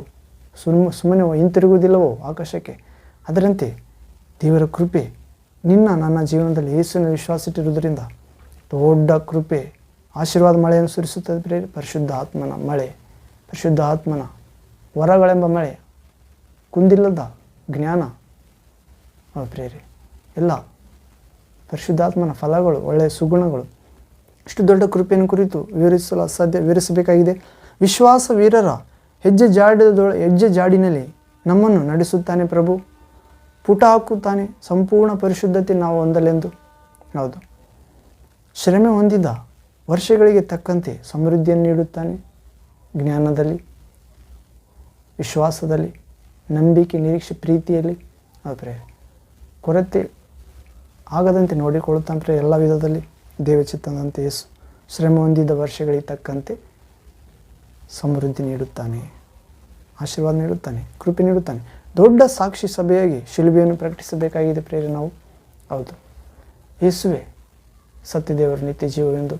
ಸುಮ್ಮನೆ ಹಿಂತಿರುಗುವುದಿಲ್ಲವೋ ಆಕಾಶಕ್ಕೆ? ಅದರಂತೆ ದೇವರ ಕೃಪೆ ನನ್ನ ಜೀವನದಲ್ಲಿ ಯೇಸುವಿನ ವಿಶ್ವಾಸ ಇಟ್ಟಿರುವುದರಿಂದ ದೊಡ್ಡ ಕೃಪೆ, ಆಶೀರ್ವಾದ ಮಳೆಯನ್ನು ಸುರಿಸುತ್ತದೆ ಪ್ರೇರೆ. ಪರಿಶುದ್ಧ ಆತ್ಮನ ಮಳೆ, ಪರಿಶುದ್ಧ ಆತ್ಮನ ವರಗಳೆಂಬ ಮಳೆ, ಕುಂದಿಲ್ಲದ ಜ್ಞಾನ ಪ್ರೇರೆ, ಎಲ್ಲ ಪರಿಶುದ್ಧಾತ್ಮನ ಫಲಗಳು, ಒಳ್ಳೆಯ ಸುಗುಣಗಳು. ಇಷ್ಟು ದೊಡ್ಡ ಕೃಪೆಯನ್ನು ಕುರಿತು ವಿವರಿಸಲು ಅಸಾಧ್ಯ, ವಿವರಿಸಬೇಕಾಗಿದೆ. ವಿಶ್ವಾಸ ವೀರರ ಹೆಜ್ಜೆ ಜಾಡಿನಲ್ಲಿ ನಮ್ಮನ್ನು ನಡೆಸುತ್ತಾನೆ ಪ್ರಭು. ಪುಟ ಹಾಕುತ್ತಾನೆ. ಸಂಪೂರ್ಣ ಪರಿಶುದ್ಧತೆ ನಾವು ಹೊಂದಲೆಂದು. ಹೌದು, ಶ್ರಮೆ ಹೊಂದಿದ ವರ್ಷಗಳಿಗೆ ತಕ್ಕಂತೆ ಸಮೃದ್ಧಿಯನ್ನು ನೀಡುತ್ತಾನೆ. ಜ್ಞಾನದಲ್ಲಿ, ವಿಶ್ವಾಸದಲ್ಲಿ, ನಂಬಿಕೆ, ನಿರೀಕ್ಷೆ, ಪ್ರೀತಿಯಲ್ಲಿ ಕೊರತೆ ಆಗದಂತೆ ನೋಡಿಕೊಳ್ಳುತ್ತಾನೆ ಎಲ್ಲ ವಿಧದಲ್ಲಿ. ದೇವಚಿತ್ತದಂತೆ ಯೇಸು ಶ್ರಮ ಹೊಂದಿದ ವರ್ಷಗಳಿಗೆ ತಕ್ಕಂತೆ ಸಮೃದ್ಧಿ ನೀಡುತ್ತಾನೆ, ಆಶೀರ್ವಾದ ನೀಡುತ್ತಾನೆ, ಕೃಪೆ ನೀಡುತ್ತಾನೆ. ದೊಡ್ಡ ಸಾಕ್ಷಿ ಸಭೆಯಾಗಿ ಶಿಲುಬೆಯನ್ನು ಪ್ರಕಟಿಸಬೇಕಾಗಿದೆ ಪ್ರೇರೆ ನಾವು. ಹೌದು, ಯೇಸುವೆ ಸತ್ಯದೇವರ ನಿತ್ಯ ಜೀವವೆಂದು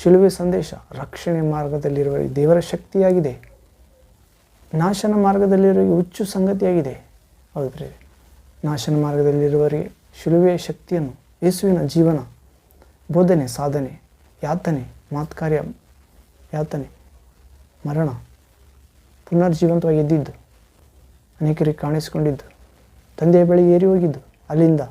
ಶಿಲುಬೆ ಸಂದೇಶ ರಕ್ಷಣೆ ಮಾರ್ಗದಲ್ಲಿರುವ ದೇವರ ಶಕ್ತಿಯಾಗಿದೆ. ನಾಶನ ಮಾರ್ಗದಲ್ಲಿರುವವರಿಗೆ ಹುಚ್ಚು ಸಂಗತಿಯಾಗಿದೆ. ಹೌದು ಪ್ರೇರೆ, ನಾಶನ ಮಾರ್ಗದಲ್ಲಿರುವವರಿಗೆ ಶಿಲುಬೆಯ ಶಕ್ತಿಯನ್ನು, ಯೇಸುವಿನ ಜೀವನ, ಬೋಧನೆ, ಸಾಧನೆ, ಯಾತನೆ, ಮಾತ್ಕಾರ್ಯ, ಯಾತನೆ, ಮರಣ, ಪುನರ್ಜೀವಂತವಾಗಿ ಎದ್ದಿದ್ದು, ಅನೇಕರಿಗೆ ಕಾಣಿಸಿಕೊಂಡಿದ್ದು, ತಂದೆಯ ಬಳಿಗೆ ಏರಿ ಹೋಗಿದ್ದು, ಅಲ್ಲಿಂದ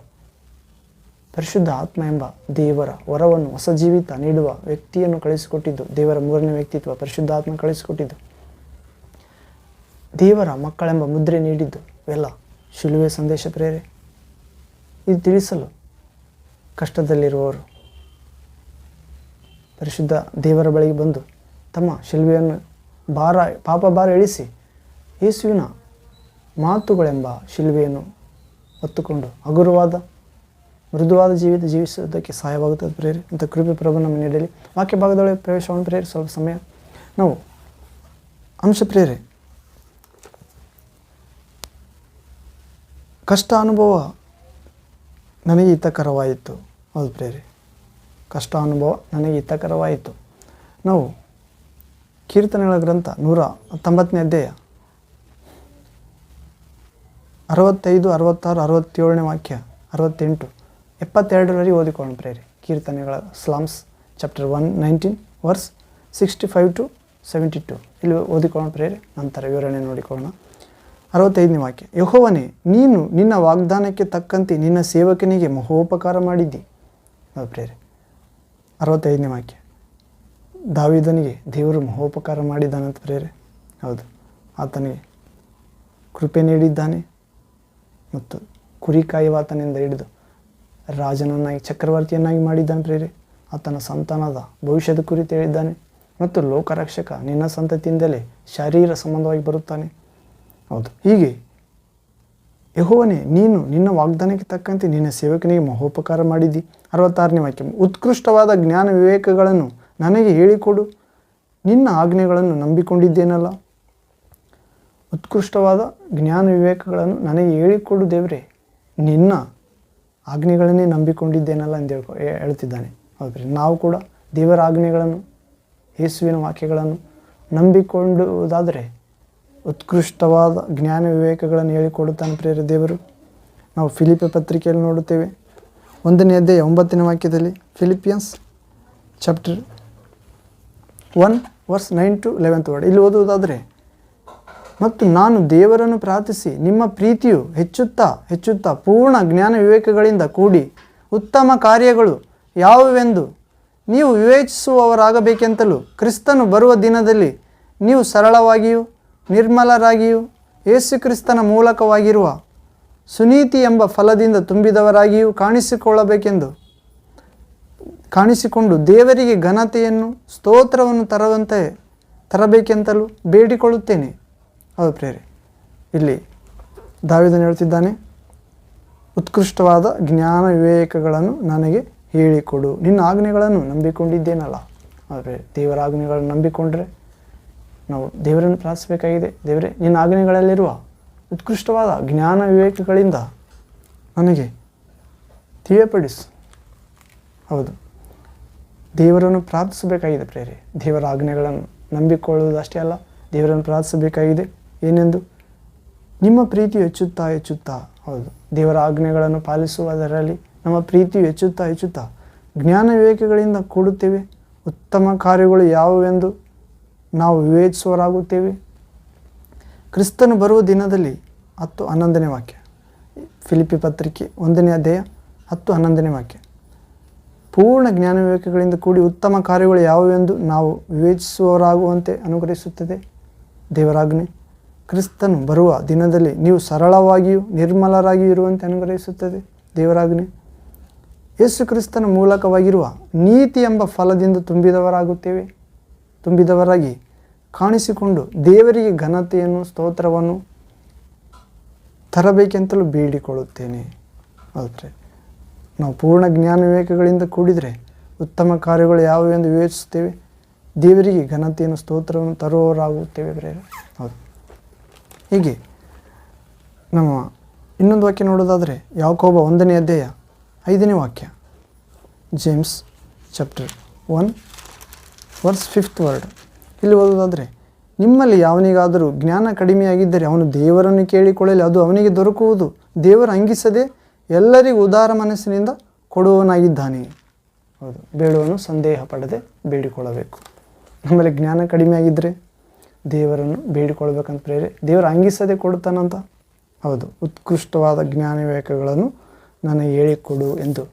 ಪರಿಶುದ್ಧ ಆತ್ಮ ಎಂಬ ದೇವರ ವರವನ್ನು, ಹೊಸ ಜೀವಿತ ನೀಡುವ ವ್ಯಕ್ತಿಯನ್ನು ಕಳಿಸಿಕೊಟ್ಟಿದ್ದು, ದೇವರ ಮೂರನೇ ವ್ಯಕ್ತಿತ್ವ ಪರಿಶುದ್ಧ ಆತ್ಮ ಕಳಿಸಿಕೊಟ್ಟಿದ್ದು, ದೇವರ ಮಕ್ಕಳೆಂಬ ಮುದ್ರೆ ನೀಡಿದ್ದು, ಇವೆಲ್ಲ ಶಿಲುಬೆ ಸಂದೇಶ ಪ್ರೇರೆ. ಇದು ತಿಳಿಸಲು ಕಷ್ಟದಲ್ಲಿರುವವರು ಪರಿಶುದ್ಧ ದೇವರ ಬಳಿಗೆ ಬಂದು ತಮ್ಮ ಶಿಲುಬೆಯನ್ನು ಪಾಪ ಭಾರ ಇಳಿಸಿ ಯೇಸುವಿನ ಮಾತುಗಳೆಂಬ ಶಿಲುಬೆಯನ್ನು ಹೊತ್ತುಕೊಂಡು ಹಗುರವಾದ ಮೃದುವಾದ ಜೀವಿಸುವುದಕ್ಕೆ ಸಹಾಯವಾಗುತ್ತದೆ ಪ್ರೇರೆ. ಅಂತ ಕೃಪೆ ಪ್ರಭು ನಮ್ಮ ನೀಡಲಿ. ವಾಕ್ಯ ಭಾಗದೊಳಗೆ ಪ್ರವೇಶವನ್ನು ಪ್ರೇರೆ. ಸ್ವಲ್ಪ ಸಮಯ ನಾವು ಅಂಶ ಪ್ರೇರೆ. ಕಷ್ಟ ಅನುಭವ ನನಗೆ ಹಿತಕರವಾಯಿತು. ಹೌದು ಪ್ರೇರೆ, ಕಷ್ಟ ಅನುಭವ ನನಗೆ ಹಿತಕರವಾಯಿತು. ನಾವು ಕೀರ್ತನೆಗಳ ಗ್ರಂಥ 119ನೇ ಅಧ್ಯಾಯ 65, 66, 67ನೇ ವಾಕ್ಯ, 68, 72 ಓದಿಕೊಳ್ಳೋಣ ಪ್ರೇರೆ. ಕೀರ್ತನೆಗಳ ಸ್ಲಾಮ್ಸ್ ಚಾಪ್ಟರ್ 119 ವರ್ಸ್ 65 to 72 ಇಲ್ಲಿ ಓದಿಕೊಳ್ಳೋಣ ಪ್ರೇರೆ. ನಂತರ ವಿವರಣೆ ನೋಡಿಕೊಳ್ಳೋಣ. 65ನೇ ವಾಕ್ಯ, ಯೆಹೋವನೇ ನೀನು ನಿನ್ನ ವಾಗ್ದಾನಕ್ಕೆ ತಕ್ಕಂತೆ ನಿನ್ನ ಸೇವಕನಿಗೆ ಮಹೋಪಕಾರ ಮಾಡಿದ್ದಿ. ಪ್ರೇರೆ 65ನೇ ವಾಕ್ಯ, ದಾವೀದನಿಗೆ ದೇವರು ಮಹೋಪಕಾರ ಮಾಡಿದ್ದಾನಂತ ಪ್ರೇರೆ. ಹೌದು, ಆತನಿಗೆ ಕೃಪೆ ನೀಡಿದ್ದಾನೆ ಮತ್ತು ಕುರಿ ಕಾಯುವ ಆತನಿಂದ ಹಿಡಿದು ರಾಜನನ್ನಾಗಿ ಚಕ್ರವರ್ತಿಯನ್ನಾಗಿ ಮಾಡಿದ್ದಾನೆ ಪ್ರೇರೆ. ಆತನ ಸಂತಾನದ ಭವಿಷ್ಯದ ಕುರಿತು ಹೇಳಿದ್ದಾನೆ ಮತ್ತು ಲೋಕರಕ್ಷಕ ನಿನ್ನ ಸಂತತಿಯಿಂದಲೇ ಶಾರೀರ ಸಂಬಂಧವಾಗಿ ಬರುತ್ತಾನೆ. ಹೌದು, ಹೀಗೆ ಯೆಹೋವನೇ ನೀನು ನಿನ್ನ ವಾಗ್ದಾನಕ್ಕೆ ತಕ್ಕಂತೆ ನಿನ್ನ ಸೇವಕನಿಗೆ ಮಹೋಪಕಾರ ಮಾಡಿದ್ದಿ. 66ನೇ ವಾಕ್ಯ, ಉತ್ಕೃಷ್ಟವಾದ ಜ್ಞಾನ ವಿವೇಕಗಳನ್ನು ನನಗೆ ಹೇಳಿಕೊಡು, ನಿನ್ನ ಆಜ್ಞೆಗಳನ್ನು ನಂಬಿಕೊಂಡಿದ್ದೇನಲ್ಲ. ಉತ್ಕೃಷ್ಟವಾದ ಜ್ಞಾನ ವಿವೇಕಗಳನ್ನು ನನಗೆ ಹೇಳಿಕೊಡು ದೇವರೇ, ನಿನ್ನ ಆಜ್ಞೆಗಳನ್ನೇ ನಂಬಿಕೊಂಡಿದ್ದೇನಲ್ಲ ಎಂದು ಹೇಳ್ತಿದ್ದಾನೆ. ಹೌದ್ರಿ, ನಾವು ಕೂಡ ದೇವರ ಆಜ್ಞೆಗಳನ್ನು, ಯೇಸುವಿನ ವಾಕ್ಯಗಳನ್ನು ನಂಬಿಕೊಂಡುವುದಾದರೆ ಉತ್ಕೃಷ್ಟವಾದ ಜ್ಞಾನ ವಿವೇಕಗಳನ್ನು ಹೇಳಿಕೊಡುತ್ತಾನೆ ಪ್ರೇರ ದೇವರು. ನಾವು ಫಿಲಿಪಿ ಪತ್ರಿಕೆಯಲ್ಲಿ ನೋಡುತ್ತೇವೆ, 1ನೇ ಅಧ್ಯಾಯ 9ನೇ ವಾಕ್ಯದಲ್ಲಿ, Philippians chapter 1 verse 9 to 11th word ಇಲ್ಲಿ ಓದುವುದಾದರೆ, ಮತ್ತು ನಾನು ದೇವರನ್ನು ಪ್ರಾರ್ಥಿಸಿ ನಿಮ್ಮ ಪ್ರೀತಿಯು ಹೆಚ್ಚುತ್ತಾ ಪೂರ್ಣ ಜ್ಞಾನ ವಿವೇಕಗಳಿಂದ ಕೂಡಿ ಉತ್ತಮ ಕಾರ್ಯಗಳು ಯಾವುವೆಂದು ನೀವು ವಿವೇಚಿಸುವವರಾಗಬೇಕೆಂತಲೂ, ಕ್ರಿಸ್ತನು ಬರುವ ದಿನದಲ್ಲಿ ನೀವು ಸರಳವಾಗಿಯೂ ನಿರ್ಮಲರಾಗಿಯೂ ಯೇಸು ಕ್ರಿಸ್ತನ ಮೂಲಕವಾಗಿರುವ ಸುನೀತಿ ಎಂಬ ಫಲದಿಂದ ತುಂಬಿದವರಾಗಿಯೂ ಕಾಣಿಸಿಕೊಂಡು ದೇವರಿಗೆ ಘನತೆಯನ್ನು ಸ್ತೋತ್ರವನ್ನು ತರಬೇಕೆಂತಲೂ ಬೇಡಿಕೊಳ್ಳುತ್ತೇನೆ. ಹೌದು ಪ್ರೇರೆ, ಇಲ್ಲಿ ದಾವೀದನು ಹೇಳ್ತಿದ್ದಾನೆ, ಉತ್ಕೃಷ್ಟವಾದ ಜ್ಞಾನ ವಿವೇಕಗಳನ್ನು ನನಗೆ ಹೇಳಿಕೊಡು, ನಿನ್ನ ಆಜ್ಞೆಗಳನ್ನು ನಂಬಿಕೊಂಡಿದ್ದೇನಲ್ಲ. ಆದರೆ ದೇವರ ಆಜ್ಞೆಗಳನ್ನು ನಂಬಿಕೊಂಡ್ರೆ ನಾವು ದೇವರನ್ನು ಪ್ರಾರ್ಥಿಸಬೇಕಾಗಿದೆ. ದೇವರೇ, ನಿನ್ನ ಆಜ್ಞೆಗಳಲ್ಲಿರುವ ಉತ್ಕೃಷ್ಟವಾದ ಜ್ಞಾನ ವಿವೇಕಗಳಿಂದ ನನಗೆ ತಿಳಿಯಪಡಿಸು. ಹೌದು, ದೇವರನ್ನು ಪ್ರಾರ್ಥಿಸಬೇಕಾಗಿದೆ ಪ್ರೇರೆ. ದೇವರ ಆಜ್ಞೆಗಳನ್ನು ನಂಬಿಕೊಳ್ಳುವುದಷ್ಟೇ ಅಲ್ಲ, ದೇವರನ್ನು ಪ್ರಾರ್ಥಿಸಬೇಕಾಗಿದೆ. ಏನೆಂದು? ನಿಮ್ಮ ಪ್ರೀತಿಯು ಹೆಚ್ಚುತ್ತಾ. ಹೌದು, ದೇವರ ಆಜ್ಞೆಗಳನ್ನು ಪಾಲಿಸುವುದರಲ್ಲಿ ನಮ್ಮ ಪ್ರೀತಿಯು ಹೆಚ್ಚುತ್ತಾ ಜ್ಞಾನ ವಿವೇಕಗಳಿಂದ ಕೂಡುತ್ತೇವೆ. ಉತ್ತಮ ಕಾರ್ಯಗಳು ಯಾವುವೆಂದು ನಾವು ವಿವೇಚಿಸುವರಾಗುತ್ತೇವೆ. ಕ್ರಿಸ್ತನು ಬರುವ ದಿನದಲ್ಲಿ 10-11ನೇ ವಾಕ್ಯ, ಫಿಲಿಪಿ ಪತ್ರಿಕೆ 1ನೇ ಅಧ್ಯಾಯ 10-11ನೇ ವಾಕ್ಯ, ಪೂರ್ಣ ಜ್ಞಾನ ವಿವೇಕಗಳಿಂದ ಕೂಡಿ ಉತ್ತಮ ಕಾರ್ಯಗಳು ಯಾವುವೆಂದು ನಾವು ವಿವೇಚಿಸುವವರಾಗುವಂತೆ ಅನುಗ್ರಹಿಸುತ್ತದೆ ದೇವರಾಜ್ಞೆ. ಕ್ರಿಸ್ತನು ಬರುವ ದಿನದಲ್ಲಿ ನೀವು ಸರಳವಾಗಿಯೂ ನಿರ್ಮಲರಾಗಿಯೂ ಇರುವಂತೆ ಅನುಗ್ರಹಿಸುತ್ತದೆ ದೇವರಾಜ್ಞೆ. ಯೇಸು ಕ್ರಿಸ್ತನ ಮೂಲಕವಾಗಿರುವ ನೀತಿ ಎಂಬ ಫಲದಿಂದ ತುಂಬಿದವರಾಗಿ ಕಾಣಿಸಿಕೊಂಡು ದೇವರಿಗೆ ಘನತೆಯನ್ನು ಸ್ತೋತ್ರವನ್ನು ತರಬೇಕೆಂತಲೂ ಬೇಡಿಕೊಳ್ಳುತ್ತೇನೆ. ಹೌದ್ರೆ, ನಾವು ಪೂರ್ಣ ಜ್ಞಾನ ವಿವೇಕಗಳಿಂದ ಕೂಡಿದರೆ ಉತ್ತಮ ಕಾರ್ಯಗಳು ಯಾವುವೆಂದು ವಿವೇಚಿಸುತ್ತೇವೆ, ದೇವರಿಗೆ ಘನತೆಯನ್ನು ಸ್ತೋತ್ರವನ್ನು ತರುವವರಾಗುತ್ತೇವೆ ಪ್ರೇರೆ. ಹೌದು, ಹೀಗೆ ನಮ್ಮ ಇನ್ನೊಂದು ವಾಕ್ಯ ನೋಡೋದಾದರೆ ಯಾಕೋಬ 1ನೇ ಅಧ್ಯಾಯ 5ನೇ ವಾಕ್ಯ, James chapter 1 verse 5th word ಇಲ್ಲಿ ಓದೋದಾದರೆ, ನಿಮ್ಮಲ್ಲಿ ಯಾವನಿಗಾದರೂ ಜ್ಞಾನ ಕಡಿಮೆಯಾಗಿದ್ದರೆ ಅವನು ದೇವರನ್ನು ಕೇಳಿಕೊಳ್ಳಲಿ, ಅದು ಅವನಿಗೆ ದೊರಕುವುದು. ದೇವರು ಅಂಗಿಸದೆ ಎಲ್ಲರಿಗೂ ಉದಾರ ಮನಸ್ಸಿನಿಂದ ಕೊಡುವವನಾಗಿದ್ದಾನೆ. ಹೌದು, ಬೇಡುವನು ಸಂದೇಹ ಪಡದೆ ಬೇಡಿಕೊಳ್ಳಬೇಕು. ನಮ್ಮಲ್ಲಿ ಜ್ಞಾನ ಕಡಿಮೆಯಾಗಿದ್ದರೆ ದೇವರನ್ನು ಬೇಡಿಕೊಳ್ಬೇಕಂತ ಪ್ರೇರೆ. ದೇವರು ಅಂಗಿಸದೆ ಕೊಡುತ್ತಾನಂತ. ಹೌದು, ಉತ್ಕೃಷ್ಟವಾದ ಜ್ಞಾನ ವಿವೇಕಗಳನ್ನು ನನಗೆ ಹೇಳಿಕೊಡು ಎಂದು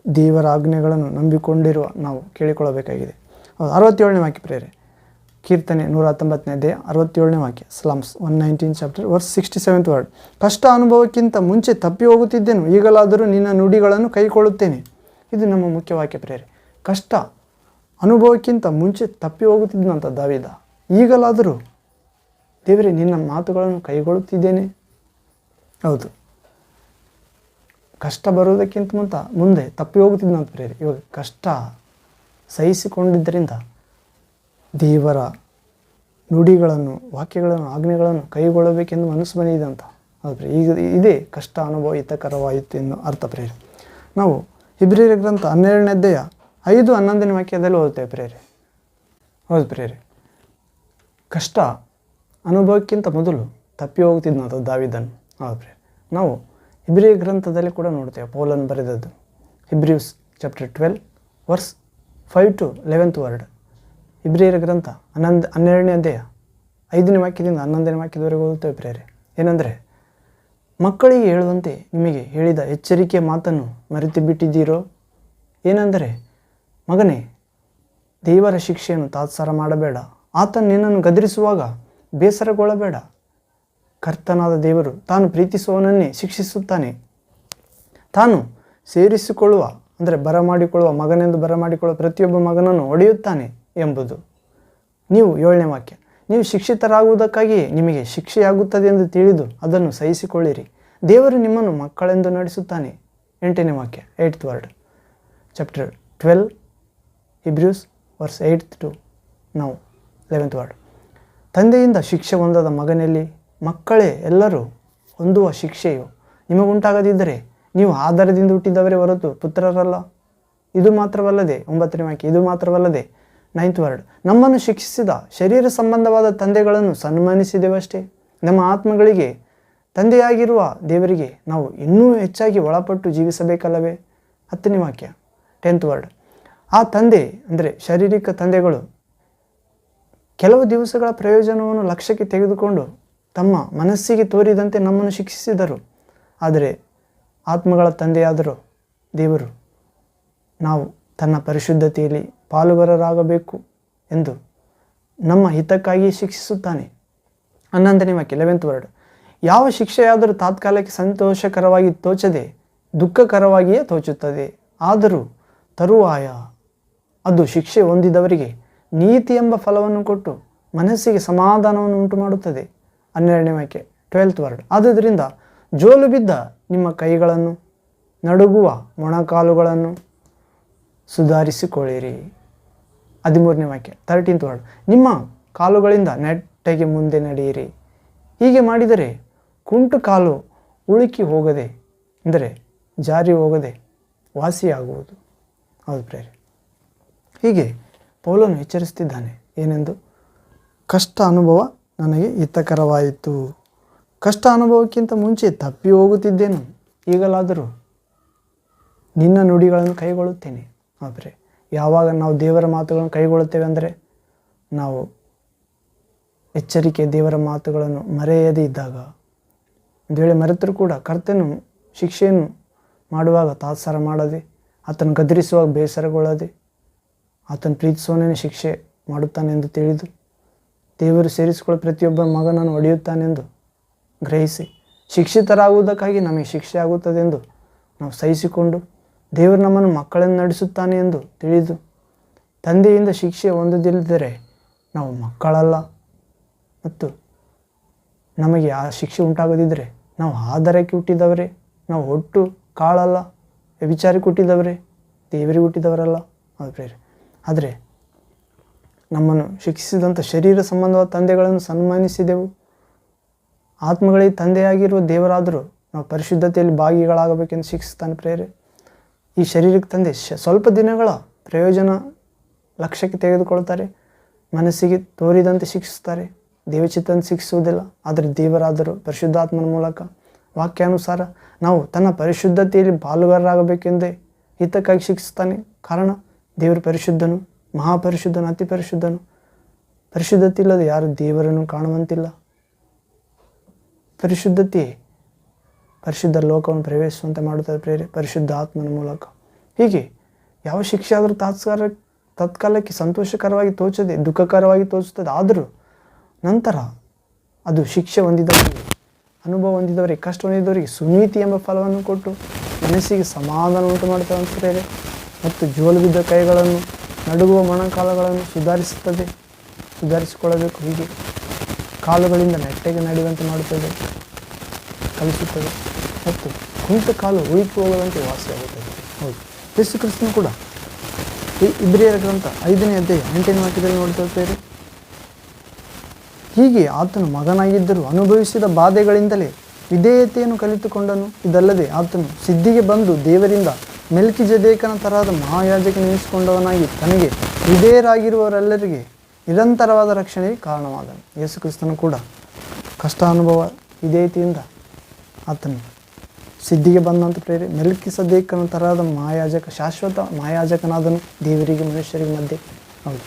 ದೇವರ ಆಜ್ಞೆಗಳನ್ನು ನಂಬಿಕೊಂಡಿರುವ ನಾವು ಕೇಳಿಕೊಳ್ಳಬೇಕಾಗಿದೆ. ಹೌದು, 67ನೇ ವಾಕ್ಯ ಪ್ರೇರೆ, ಕೀರ್ತನೆ 119ನೇ ಅಧ್ಯಾಯ 67ನೇ ವಾಕ್ಯ, slams 119 chapter verse 67th word, ಕಷ್ಟ ಅನುಭವಕ್ಕಿಂತ ಮುಂಚೆ ತಪ್ಪಿ ಹೋಗುತ್ತಿದ್ದೆನು, ಈಗಲಾದರೂ ನಿನ್ನ ನುಡಿಗಳನ್ನು ಕೈಕೊಳ್ಳುತ್ತೇನೆ. ಇದು ನಮ್ಮ ಮುಖ್ಯ ವಾಕ್ಯ ಪ್ರೇರೆ. ಕಷ್ಟ ಅನುಭವಕ್ಕಿಂತ ಮುಂಚೆ ತಪ್ಪಿ ಹೋಗುತ್ತಿದ್ದನಂತ ದಾವೀದ, ಈಗಲಾದರೂ ದೇವರೇ ನಿನ್ನ ಮಾತುಗಳನ್ನು ಕೈಗೊಳ್ಳುತ್ತಿದ್ದೇನೆ. ಹೌದು, ಕಷ್ಟ ಬರುವುದಕ್ಕಿಂತ ಮುಂದೆ ತಪ್ಪಿ ಹೋಗುತ್ತಿದ್ದನಂತ ಪ್ರೇರೆ. ಇವಾಗ ಕಷ್ಟ ಸಹಿಸಿಕೊಂಡಿದ್ದರಿಂದ ದೇವರ ನುಡಿಗಳನ್ನು, ವಾಕ್ಯಗಳನ್ನು, ಆಜ್ಞೆಗಳನ್ನು ಕೈಗೊಳ್ಳಬೇಕೆಂದು ಮನಸ್ಸು ಬಂದಿದೆ ಅಂತ. ಹೌದು, ಈಗ ಇದೇ ಕಷ್ಟ ಅನುಭವ ಹಿತಕರವಾಯಿತು ಎಂದು ಅರ್ಥ ಪ್ರೇರೆ. ನಾವು ಇಬ್ರಿಯರ ಗ್ರಂಥ 12ನೇ ಅಧ್ಯಾಯ 5-11ನೇ ವಾಕ್ಯದಲ್ಲಿ ಓದುತ್ತೇವೆ ಪ್ರೇರೆ. ಹೌದು ಪ್ರೇರೆ, ಕಷ್ಟ ಅನುಭವಕ್ಕಿಂತ ಮೊದಲು ತಪ್ಪಿ ಹೋಗ್ತಿದ್ನಂತ ದಾವೀದನು. ಹೌದು ಪ್ರೇರೆ, ನಾವು ಇಬ್ರಿಯ ಗ್ರಂಥದಲ್ಲಿ ಕೂಡ ನೋಡ್ತೇವೆ, ಪೌಲನು ಬರೆದದ್ದು Hebrews chapter 12 verse 5 to 11th word. ಇಬ್ರಿಯರ ಗ್ರಂಥ 12ನೇ ಅಧ್ಯಾಯ 5ನೇ ವಾಕ್ಯದಿಂದ 11ನೇ ವಾಕ್ಯದವರೆಗೆ ಓದುತ್ತೇವೆ ಪ್ರೇರೆ. ಏನಂದರೆ, ಮಕ್ಕಳಿಗೆ ಹೇಳುವಂತೆ ನಿಮಗೆ ಹೇಳಿದ ಎಚ್ಚರಿಕೆಯ ಮಾತನ್ನು ಮರೆತು ಬಿಟ್ಟಿದ್ದೀರೋ? ಏನೆಂದರೆ, ಮಗನೇ, ದೇವರ ಶಿಕ್ಷೆಯನ್ನು ತಾತ್ಸಾರ ಮಾಡಬೇಡ. ಆತನು ನಿನ್ನನ್ನು ಗದರಿಸುವಾಗ ಬೇಸರಗೊಳ್ಳಬೇಡ. ಕರ್ತನಾದ ದೇವರು ತಾನು ಪ್ರೀತಿಸುವವನನ್ನೇ ಶಿಕ್ಷಿಸುತ್ತಾನೆ. ತಾನು ಸೇರಿಸಿಕೊಳ್ಳುವ ಬರಮಾಡಿಕೊಳ್ಳುವ ಮಗನೆಂದು ಬರಮಾಡಿಕೊಳ್ಳುವ ಪ್ರತಿಯೊಬ್ಬ ಮಗನನ್ನು ಹೊಡೆಯುತ್ತಾನೆ ಎಂಬುದು. ನೀವು 7ನೇ ವಾಕ್ಯ, ನೀವು ಶಿಕ್ಷಿತರಾಗುವುದಕ್ಕಾಗಿಯೇ ನಿಮಗೆ ಶಿಕ್ಷೆಯಾಗುತ್ತದೆ ಎಂದು ತಿಳಿದು ಅದನ್ನು ಸಹಿಸಿಕೊಳ್ಳಿರಿ. ದೇವರು ನಿಮ್ಮನ್ನು ಮಕ್ಕಳೆಂದು ನಡೆಸುತ್ತಾನೆ. 8ನೇ ವಾಕ್ಯ, 8th word, chapter 12 Hebrews verse 8 to now 11th word. ತಂದೆಯಿಂದ ಶಿಕ್ಷೆ ಹೊಂದದ ಮಗನಲ್ಲಿ ಮಕ್ಕಳೇ ಎಲ್ಲರೂ ಹೊಂದುವ ಶಿಕ್ಷೆಯು ನಿಮಗುಂಟಾಗದಿದ್ದರೆ ನೀವು ಆಧಾರದಿಂದ ಹುಟ್ಟಿದವರೇ ಹೊರತು ಪುತ್ರರಲ್ಲ. ಇದು ಮಾತ್ರವಲ್ಲದೆ 9ನೇ ವಾಕ್ಯ, ಇದು ಮಾತ್ರವಲ್ಲದೆ 9th ವರ್ಡ್, ನಮ್ಮನ್ನು ಶಿಕ್ಷಿಸಿದ ಶರೀರ ಸಂಬಂಧವಾದ ತಂದೆಗಳನ್ನು ಸನ್ಮಾನಿಸಿದೆವಷ್ಟೇ. ನಮ್ಮ ಆತ್ಮಗಳಿಗೆ ತಂದೆಯಾಗಿರುವ ದೇವರಿಗೆ ನಾವು ಇನ್ನೂ ಹೆಚ್ಚಾಗಿ ಒಳಪಟ್ಟು ಜೀವಿಸಬೇಕಲ್ಲವೇ. 10ನೇ ವಾಕ್ಯ, 10th ವರ್ಡ್, ಆ ತಂದೆ ಶಾರೀರಿಕ ತಂದೆಗಳು ಕೆಲವು ದಿವಸಗಳ ಪ್ರಯೋಜನವನ್ನು ಲಕ್ಷ್ಯಕ್ಕೆ ತೆಗೆದುಕೊಂಡು ತಮ್ಮ ಮನಸ್ಸಿಗೆ ತೋರಿದಂತೆ ನಮ್ಮನ್ನು ಶಿಕ್ಷಿಸಿದರು. ಆದರೆ ಆತ್ಮಗಳ ತಂದೆಯಾದರೂ ದೇವರು ನಾವು ತನ್ನ ಪರಿಶುದ್ಧತೆಯಲ್ಲಿ ಪಾಲುಗಾರರಾಗಬೇಕು ಎಂದು ನಮ್ಮ ಹಿತಕ್ಕಾಗಿ ಶಿಕ್ಷಿಸುತ್ತಾನೆ. 11ನೇ ವಾಕ್ಯ, 11th ವರ್ಡ್, ಯಾವ ಶಿಕ್ಷೆಯಾದರೂ ತಾತ್ಕಾಲಕ್ಕೆ ಸಂತೋಷಕರವಾಗಿ ತೋಚದೆ ದುಃಖಕರವಾಗಿಯೇ ತೋಚುತ್ತದೆ. ಆದರೂ ತರುವಾಯ ಅದು ಶಿಕ್ಷೆ ಹೊಂದಿದವರಿಗೆ ನೀತಿ ಎಂಬ ಫಲವನ್ನು ಕೊಟ್ಟು ಮನಸ್ಸಿಗೆ ಸಮಾಧಾನವನ್ನು ಉಂಟು ಮಾಡುತ್ತದೆ. 12ನೇ ವಾಕ್ಯ, 12th ವರ್ಡ್, ಆದುದರಿಂದ ಜೋಲು ಬಿದ್ದ ನಿಮ್ಮ ಕೈಗಳನ್ನು ನಡುಗುವ ಮೊಣಕಾಲುಗಳನ್ನು ಸುಧಾರಿಸಿಕೊಳ್ಳಿರಿ. 13ನೇ ವಾಕ್ಯ, 13th ವರ್ಡ್, ನಿಮ್ಮ ಕಾಲುಗಳಿಂದ ನೆಟ್ಟಗೆ ಮುಂದೆ ನಡೆಯಿರಿ. ಹೀಗೆ ಮಾಡಿದರೆ ಕುಂಟು ಕಾಲು ಉಳುಕಿ ಹೋಗದೆ ಜಾರಿ ಹೋಗದೆ ವಾಸಿಯಾಗುವುದು. ಹೌದು ಪ್ರೇರೆ, ಹೀಗೆ ಪೌಲನು ಎಚ್ಚರಿಸ್ತಿದ್ದಾನೆ. ಏನೆಂದು? ಕಷ್ಟ ಅನುಭವ ನನಗೆ ಹಿತಕರವಾಯಿತು. ಕಷ್ಟ ಅನುಭವಕ್ಕಿಂತ ಮುಂಚೆ ತಪ್ಪಿ ಹೋಗುತ್ತಿದ್ದೇನು, ಈಗಲಾದರೂ ನಿನ್ನ ನುಡಿಗಳನ್ನು ಕೈಗೊಳ್ಳುತ್ತೇನೆ. ಆದರೆ ಯಾವಾಗ ನಾವು ದೇವರ ಮಾತುಗಳನ್ನು ಕೈಗೊಳ್ಳುತ್ತೇವೆ ಅಂದರೆ, ನಾವು ಎಚ್ಚರಿಕೆ ದೇವರ ಮಾತುಗಳನ್ನು ಮರೆಯದೇ ಇದ್ದಾಗ, ಒಂದು ವೇಳೆ ಮರೆತರೂ ಕೂಡ ಕರ್ತನು ಶಿಕ್ಷೆಯನ್ನು ಮಾಡುವಾಗ ತಾತ್ಸಾರ ಮಾಡದೆ, ಆತನು ಗದರಿಸುವಾಗ ಬೇಸರಗೊಳ್ಳದೆ, ಆತನು ಪ್ರೀತಿಸುವವನೇ ಶಿಕ್ಷೆ ಮಾಡುತ್ತಾನೆಂದು ತಿಳಿದು, ದೇವರು ಸೇರಿಸಿಕೊಳ್ಳೋ ಪ್ರತಿಯೊಬ್ಬ ಮಗನನ್ನು ಹೊಡೆಯುತ್ತಾನೆಂದು ಗ್ರಹಿಸಿ, ಶಿಕ್ಷಿತರಾಗುವುದಕ್ಕಾಗಿ ನಮಗೆ ಶಿಕ್ಷೆ ಆಗುತ್ತದೆಂದು ನಾವು ಸಹಿಸಿಕೊಂಡು, ದೇವರು ನಮ್ಮನ್ನು ಮಕ್ಕಳನ್ನು ನಡೆಸುತ್ತಾನೆ ಎಂದು ತಿಳಿದು, ತಂದೆಯಿಂದ ಶಿಕ್ಷೆ ಹೊಂದದಿಲ್ಲದರೆ ನಾವು ಮಕ್ಕಳಲ್ಲ, ಮತ್ತು ನಮಗೆ ಆ ಶಿಕ್ಷೆ ಉಂಟಾಗದಿದ್ದರೆ ನಾವು ಆಧಾರಕ್ಕೆ ಹುಟ್ಟಿದವರೇ, ನಾವು ಒಟ್ಟು ಕಾಳಲ್ಲ, ವ್ಯಭಿಚಾರಕ್ಕೆ ಹುಟ್ಟಿದವರೇ, ದೇವರಿಗೆ ಹುಟ್ಟಿದವರಲ್ಲ. ಅದು ಪ್ರೇರೆ, ಆದರೆ ನಮ್ಮನ್ನು ಶಿಕ್ಷಿಸಿದಂಥ ಶರೀರ ಸಂಬಂಧವಾದ ತಂದೆಗಳನ್ನು ಸನ್ಮಾನಿಸಿದೆವು. ಆತ್ಮಗಳಿಗೆ ತಂದೆಯಾಗಿರುವ ದೇವರಾದರೂ ನಾವು ಪರಿಶುದ್ಧತೆಯಲ್ಲಿ ಭಾಗಿಗಳಾಗಬೇಕೆಂದು ಶಿಕ್ಷಿಸ್ತಾನೆ ಪ್ರೇರೆ. ಈ ಶರೀರಕ್ಕೆ ತಂದೆ ಸ್ವಲ್ಪ ದಿನಗಳ ಪ್ರಯೋಜನ ಲಕ್ಷ್ಯಕ್ಕೆ ತೆಗೆದುಕೊಳ್ತಾರೆ, ಮನಸ್ಸಿಗೆ ತೋರಿದಂತೆ ಶಿಕ್ಷಿಸ್ತಾರೆ, ದೇವಚಿತ್ತಂತೆ ಶಿಕ್ಷಿಸುವುದಿಲ್ಲ. ಆದರೆ ದೇವರಾದರೂ ಪರಿಶುದ್ಧಾತ್ಮನ ಮೂಲಕ ವಾಕ್ಯಾನುಸಾರ ನಾವು ತನ್ನ ಪರಿಶುದ್ಧತೆಯಲ್ಲಿ ಪಾಲುಗಾರರಾಗಬೇಕೆಂದೇ ಹಿತಕ್ಕಾಗಿ ಶಿಕ್ಷಿಸ್ತಾನೆ. ಕಾರಣ ದೇವರು ಪರಿಶುದ್ಧನು, ಮಹಾಪರಿಶುದ್ಧನು, ಅತಿ ಪರಿಶುದ್ಧನು. ಪರಿಶುದ್ಧತೆ ಇಲ್ಲದೆ ಯಾರು ದೇವರನ್ನು ಕಾಣುವಂತಿಲ್ಲ. ಪರಿಶುದ್ಧತೆ ಪರಿಶುದ್ಧ ಲೋಕವನ್ನು ಪ್ರವೇಶಿಸುವಂತೆ ಮಾಡುತ್ತದೆ ಪ್ರೇರೆ, ಪರಿಶುದ್ಧ ಆತ್ಮನ ಮೂಲಕ. ಹೀಗೆ ಯಾವ ಶಿಕ್ಷೆ ಆದರೂ ತತ್ಕಾಲಕ್ಕೆ ಸಂತೋಷಕರವಾಗಿ ತೋಚದೆ ದುಃಖಕರವಾಗಿ ತೋಚುತ್ತದೆ. ಆದರೂ ನಂತರ ಅದು ಶಿಕ್ಷೆ ಹೊಂದಿದವರಿಗೆ, ಅನುಭವ ಹೊಂದಿದವರಿಗೆ, ಕಷ್ಟ ಹೊಂದಿದವರಿಗೆ ಸುನೀತಿ ಎಂಬ ಫಲವನ್ನು ಕೊಟ್ಟು ಮನಸ್ಸಿಗೆ ಸಮಾಧಾನ ಉಂಟು ಮಾಡುತ್ತದೆ ಅಂತ ಪ್ರೇರೆ. ಮತ್ತು ಜೋಲು ಬಿದ್ದ ಕೈಗಳನ್ನು ನಡುಗುವ ಮೊಣಕಾಲುಗಳನ್ನು ಸುಧಾರಿಸಿಕೊಳ್ಳಬೇಕು. ಹೀಗೆ ಕಾಲುಗಳಿಂದ ನೆಟ್ಟಗೆ ನಡೆಯುವಂತೆ ಮಾಡುತ್ತದೆ, ಕಲಿಸುತ್ತದೆ. ಮತ್ತು ಕುಂಟ ಕಾಲು ಉಳುಕಿ ಹೋಗದಂತೆ ವಾಸಿಯಾಗುತ್ತದೆ. ಹೌದು, ಯೇಸು ಕ್ರಿಸ್ತನು ಕೂಡ ಈ ಇಬ್ರಿಯರ ಗ್ರಂಥ 5ನೇ ಅಧ್ಯಾಯ 8ನೇ ವಾಕ್ಯದಲ್ಲಿ ನೋಡ್ತಿರ್ತೇವೆ. ಹೀಗೆ ಆತನು ಮಗನಾಗಿದ್ದರೂ ಅನುಭವಿಸಿದ ಬಾಧೆಗಳಿಂದಲೇ ವಿಧೇಯತೆಯನ್ನು ಕಲಿತುಕೊಂಡನು. ಇದಲ್ಲದೆ ಆತನು ಸಿದ್ಧಿಗೆ ಬಂದು ದೇವರಿಂದ ಮೆಲ್ಕಿಜೆದೇಕನ ತರಹದ ಮಹಾಯಾಜಕ ನೇಮಿಸಿಕೊಂಡವನಾಗಿ ತನಗೆ ವಿಧೇಯರಾಗಿರುವವರೆಲ್ಲರಿಗೆ ನಿರಂತರವಾದ ರಕ್ಷಣೆಗೆ ಕಾರಣವಾದನು. ಯೇಸು ಕ್ರಿಸ್ತನು ಕೂಡ ಕಷ್ಟ ಅನುಭವ ವಿಧೇಯತೆಯಿಂದ ಆತನು ಸಿದ್ಧಿಗೆ ಬಂದಂತ ಪ್ರೇರೆ ಮೆಲ್ಕಿಸದೇಕನ ತರಹದ ಮಹಾಯಾಜಕ, ಶಾಶ್ವತ ಮಹಾಯಾಜಕನಾದನು, ದೇವರಿಗೆ ಮನುಷ್ಯರಿಗೆ ಮಧ್ಯೆ. ಹೌದು,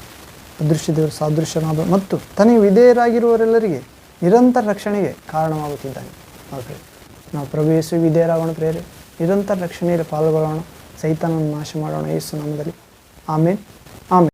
ಅದೃಶ್ಯ ದೇವರು ಸಾದೃಶ್ಯನಾದ ಮತ್ತು ತನಗೆ ವಿಧೇಯರಾಗಿರುವವರೆಲ್ಲರಿಗೆ ನಿರಂತರ ರಕ್ಷಣೆಗೆ ಕಾರಣವಾಗುತ್ತಿದ್ದಾನೆ. ಓಕೆ, ನಾವು ಪ್ರಭು ಯೇಸು ವಿಧೇಯರಾಗೋಣ ಪ್ರಿಯರೇ. ನಿರಂತರ ರಕ್ಷಣೆಯಲ್ಲಿ ಪಾಲ್ಗೊಳ್ಳೋಣ. ಸೈತಾನನ್ನು ನಾಶ ಮಾಡೋಣ ಯೇಸು ನಾಮದಲ್ಲಿ. ಆಮೇನ್.